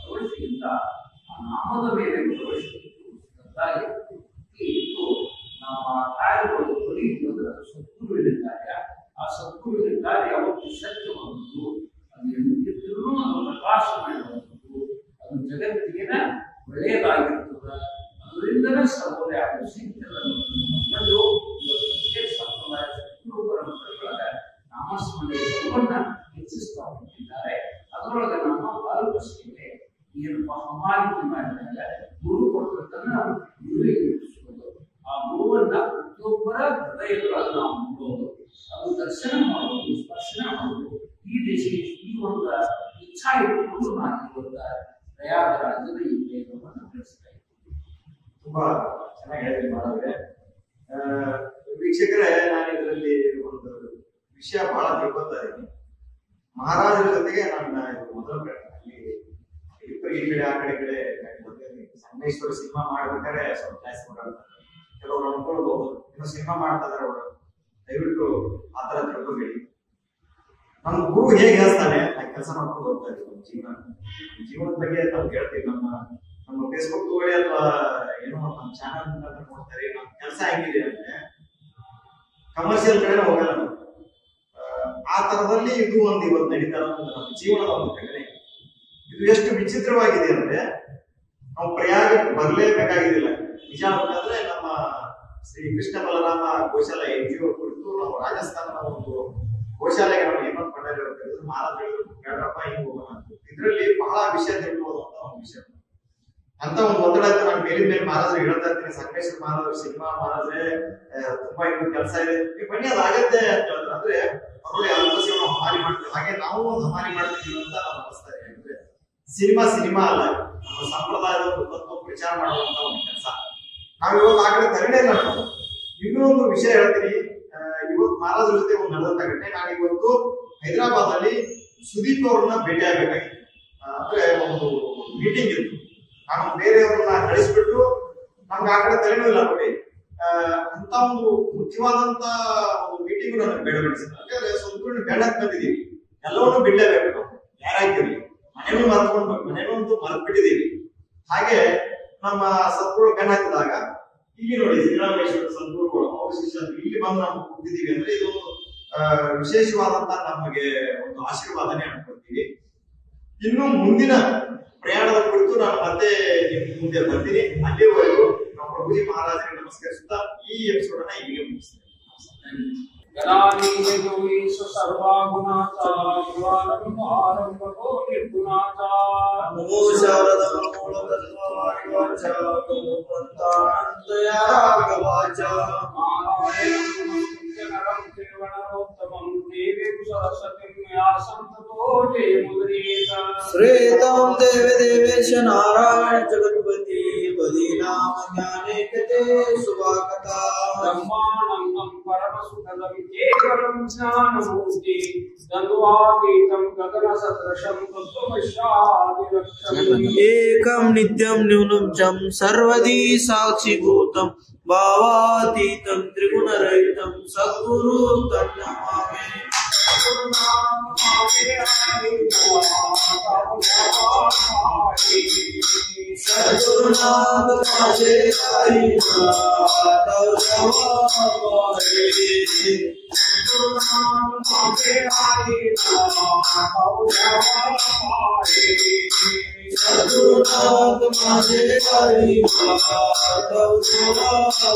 B: ಪ್ರವೇಶದಿಂದ ಆ ನಾಮದ ಮೇಲೆ ಇಟ್ಟು ನಾವು ಆ ಕಾರ್ಯಗಳು ತೊಡಗಿದ್ರೆ ಸದ್ಗುರುವಿನ ಕಾರ್ಯ. ಆ ಸದ್ಗುರುವಿನ ಕಾರ್ಯ ಯಾವತ್ತು ಸತ್ಯವಾದದ್ದು, ಅದು ಎಂದಿದ್ರೂ ಅದು ಪ್ರಕಾಶಮಯವಾದದ್ದು, ಅದು ಜಗತ್ತಿಗೆ ಒಳ್ಳೆಯದಾಗಿರ್ತದೆ. ಅದರಿಂದಲೇ ಸರ್ವೋದಯ ಸಂಪ್ರದಾಯ ಪರಂಪರೆಗಳ ನಾಮಸ್ಮರಣೆಗಳನ್ನ ಹೆಚ್ಚಿಸ್ತಾ ಹೋಗಿದ್ದಾರೆ. ಅದರೊಳಗೆ ನಮ್ಮ ಅಲ್ಪ ಸೇವೆ ಏನಪ್ಪ ಸಮಾನಿಕೆ ಮಾಡಿದಾಗ ಗುರು ಕೊಟ್ಟದನ್ನ ಗುರುವಿಗೆ ಮುಟ್ಟಿಸೋದು, ಆ ಗುರುವನ್ನ ಪ್ರತಿಯೊಬ್ಬರ ಹೃದಯದೊಳಗೆ ನಾವು ನೋಡೋದು, ಅದು ದರ್ಶನ ಮಾಡೋದು, ಸ್ಪರ್ಶನ ಮಾಡೋದು. ಈ ದೇಶ ಈ ಒಂದು ಇಚ್ಛಾ ಇಟ್ಟುಕೊಂಡು ನಾನು ಇವತ್ತ ಪ್ರಯಾಗರಾಜನ ಈ ಪ್ರಯೋಗವನ್ನು ನಡೆಸ್ತಾ ಇದ್ದೀನಿ.
A: ತುಂಬಾ ಚೆನ್ನಾಗಿ ಹೇಳಿದ್ರಿ ಮಾಡಿದ್ರೆ. ವೀಕ್ಷಕರೇ, ನಾನು ಇದರಲ್ಲಿ ಒಂದು ವಿಷಯ ಬಹಳ ತಿಳ್ಕೊತಾ ಇದ್ದೀನಿ. ಮಹಾರಾಜರ ಜೊತೆಗೆ ನನ್ನ ಮೊದಲ ಇಬ್ಬರು ಈ ಕಡೆ ಆ ಕಡೆ ಸಂಗಮೇಶ್ವರ ಸಿನಿಮಾ ಮಾಡ್ಬೇಕಾದ್ರೆ ಸ್ವಲ್ಪ ಜಾಸ್ತಿ ಓಡಾಡ್ತಾರೆ. ಕೆಲವರು ಅನ್ಕೊಳ್ಬಹುದು ಇನ್ನು ಸಿನಿಮಾ ಮಾಡ್ತಾ ಇದಾರೆ ಅವರು, ದಯವಿಟ್ಟು ಆತರ ತಿಳ್ಕೊಬೇಡಿ. ನಮ್ಮ ಗುರು ಹೇಗೆ ಹೇಳ್ತಾನೆ ನಾನು ಕೆಲಸ ಮಾಡ್ಕೊಂಡು ಹೋಗ್ತಾ ಇದ್ದೀವಿ. ಜೀವನದ ಬಗ್ಗೆ ನಾವು ಕೇಳ್ತೀವಿ. ನಮ್ಮ ಫೇಸ್ಬುಕ್ ಒಳ್ಳೆ ಅಥವಾ ಏನೋ ನಮ್ಮ ಚಾನಲ್ ನೋಡ್ತಾರೆ. ನಮ್ಮ ಕೆಲಸ ಹೆಂಗಿದೆ ಅಂದ್ರೆ ಕಮರ್ಷಿಯಲ್ ಕಡೆ ಹೋಗಲ್ಲ ನಾವು. ಆ ತರದಲ್ಲಿ ಇದು ಒಂದು ಇವತ್ತು ನಡೀತಾ ನಮ್ಮ ಜೀವನದ ಒಂದು ಘಟನೆ. ಇದು ಎಷ್ಟು ವಿಚಿತ್ರವಾಗಿದೆ ಅಂದ್ರೆ ನಾವು ಪ್ರಯಾಗಕ್ಕೆ ಬರಲೇಬೇಕಾಗಿದ್ದಿಲ್ಲ. ನಿಜ ಅಂತಂದ್ರೆ ನಮ್ಮ ಶ್ರೀ ಕೃಷ್ಣ ಬಲರಾಮ ಗೋಶಾಲೆ NGO ಕುರಿತು ನಾವು ರಾಜಸ್ಥಾನದ ಒಂದು ಗೋಶಾಲೆಗೆ ನಾವು ಹೇಮಂತ್ ಭಂಡಾರಿ ಅವರು ಕರೆದು ಮಹಾರಾಜರು ಬೇಡಪ್ಪ ಹಿಂಗ್ ಹೋಗೋಣ ಅಂತ. ಇದರಲ್ಲಿ ಬಹಳ ವಿಷಯ ತಿಳ್ಬೋದು ಅಂತ ಒಂದು ವಿಷಯ ಅಂತ ಒಂದು ಒತ್ತಡ ಇತ್ತು. ನಾನು ಮೇಲಿನ ಮೇಲೆ ಮಹಾರಾಜರು ಹೇಳ್ತಾ ಇರ್ತೀನಿ, ಸಂಗಮೇಶ್ವರ ಮಹಾರಾಜರು ಸಿನಿಮಾ ಮಹಾರಾಜರೇ ತುಂಬಾ ಇನ್ನೂ ಕೆಲಸ ಇದೆ, ನೀವು ಬನ್ನಿ ಅದಾಗತ್ತೆ ಅಂತ ಹೇಳಿದ್ರೆ ಅಂದ್ರೆ ಅವರೊಳಗೆ ಅವಕಾಶ ನಾವು ಹಮಾರಿ ಮಾಡ್ತೀವಿ, ಹಾಗೆ ನಾವು ಒಂದು ಹಮಾರಿ ಮಾಡ್ತೀವಿ ಅಂತ ನಾವು ಅನಿಸ್ತಾ ಇದೆ. ಸಿನಿಮಾ ಅಲ್ಲ, ನಮ್ಮ ಸಂಪ್ರದಾಯದ ಒಂದು ತತ್ವ ಪ್ರಚಾರ ಮಾಡುವಂತ ಒಂದು ಕೆಲಸ. ನಾವಿವತ್ತು ಆ ಕಡೆ ತರಗಡೆ ಮಾಡ್ಬೋದು. ಇನ್ನೂ ಒಂದು ವಿಷಯ ಹೇಳ್ತೀನಿ. ಇವತ್ತು ಮಹಾರಾಜರ ಜೊತೆ ಒಂದು ನಡೆದಂತ ಘಟನೆ. ನಾನು ಇವತ್ತು ಹೈದರಾಬಾದ್ ಅಲ್ಲಿ ಸುದೀಪ್ ಅವ್ರನ್ನ ಭೇಟಿ ಆಗ್ಬೇಕಾಗಿತ್ತು. ಅಂದ್ರೆ ಒಂದು ಮೀಟಿಂಗ್ ಇತ್ತು. ನಾನು ಬೇರೆಯವ್ರನ್ನ ಕಳಿಸ್ಬಿಟ್ಟು ನಮ್ಗೆ ಆ ಕಡೆ ತಲೆನೂ ಇಲ್ಲ ನೋಡಿ. ಅಂತ ಒಂದು ಮುಖ್ಯವಾದಂತ ಒಂದು ಮೀಟಿಂಗ್ ನನಗೆ ಬೇಡಬಡಿಸಿದ. ಯಾಕಂದ್ರೆ ಸಂಪೂರ್ಣ ಬೇಡಕ್ ಬಂದಿದ್ದೀವಿ, ಎಲ್ಲವನ್ನೂ ಬಿಡ್ಲೇಬೇಕು ನಾವು, ಯಾರಾಗಿರ್ಲಿ. ಮನೇನು ಮನೇನೊಂದು ಮರೆತ್ಬಿಟ್ಟಿದ್ದೀವಿ. ಹಾಗೆ ನಮ್ಮ ಸದ್ಗುರು ಬೆನ್ ಹಾಕಿದಾಗ ಈಗ ನೋಡಿ ಶ್ರೀರಾಮೇಶ್ವರ ಸದ್ಗುರುಗಳು ಅವ್ರ ಶಿಷ್ಯರು ಇಲ್ಲಿ ಬಂದು ನಾವು ಕೂತಿದ್ದೀವಿ ಅಂದ್ರೆ ಇದು ವಿಶೇಷವಾದಂತ ನಮಗೆ ಒಂದು ಆಶೀರ್ವಾದನೆ ಅನ್ಕೊಳ್ತೀವಿ. ಇನ್ನು ಮುಂದಿನ ಪ್ರಯಾಣದ ಕುರಿತು ನಾನು ಮತ್ತೆ ನಿಮ್ ಮುಂದೆ ಬರ್ತೀನಿ. ಅಲ್ಲಿವರೆಗೂ ನಾವು ಪ್ರಭುಜಿ ಮಹಾರಾಜರಿಗೆ ನಮಸ್ಕರಿಸುತ್ತಾ ಈ ಎಪಿಸೋಡ್ ಅನ್ನ ಇಲ್ಲಿಗೆ ಮುಗಿಸ್ತೇವೆ.
C: श्रेतां देव देवेश नारायण जगत्पति पदीनाम ज्ञानेकते सुभाकता
B: ब्रह्मानंदं परमसुखदं केवलं ज्ञानमूर्ति द्वन्द्वातीतं गगनसदृशं तत्त्वमस्यादिलक्षणम्
C: एकं नित्यं न्यूनं चं सर्वदी साक्षिभूतं भावातीतं त्रिगुणरहितं सद्गुरु तं नमामि। सद्गुरुनाथ पासे आई तव जवाबारे सद्गुरुनाथ पासे आई तव जवाबारे सद्गुरुनाथ पासे आई तव जवाबारे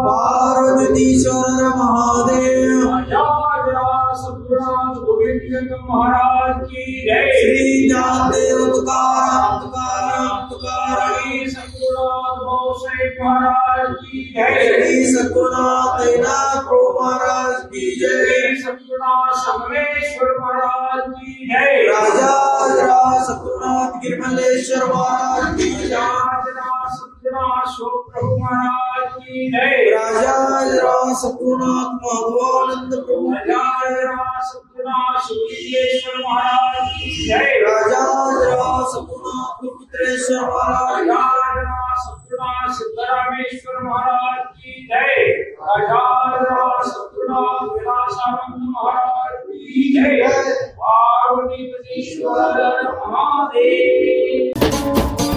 C: पार्वतीश्वर महादेव
B: महाराज की जय।
C: श्री ज्ञानदेव तुकाराम तुकाराम तुकाराम
B: सद्गुरुनाथ गोसाई महाराज की जय।
C: श्री सद्गुरुनाथ नाथ महाराज की जय।
B: सद्गुरुनाथ समलेश्वर महाराज की जय।
C: राजा सद्गुरुनाथ गिरमलेश्वर महाराज की जय।
B: सद्गुरुनाथ प्रभु महाराज की जय।
C: राजा सद्गुरुनाथ माधवानंद प्रभु
B: सद्गुरुनाथ सुरेश्वर महाराज की जय।
C: राजा सद्गुरुनाथ पुत्रेश्वर महाराज।
B: सद्गुरुनाथ सिद्धरामेश्वर महाराज की जय। राजा सद्गुरुनाथ विलासानंद महाराज की जय। पार्वतीश्वर महादेव।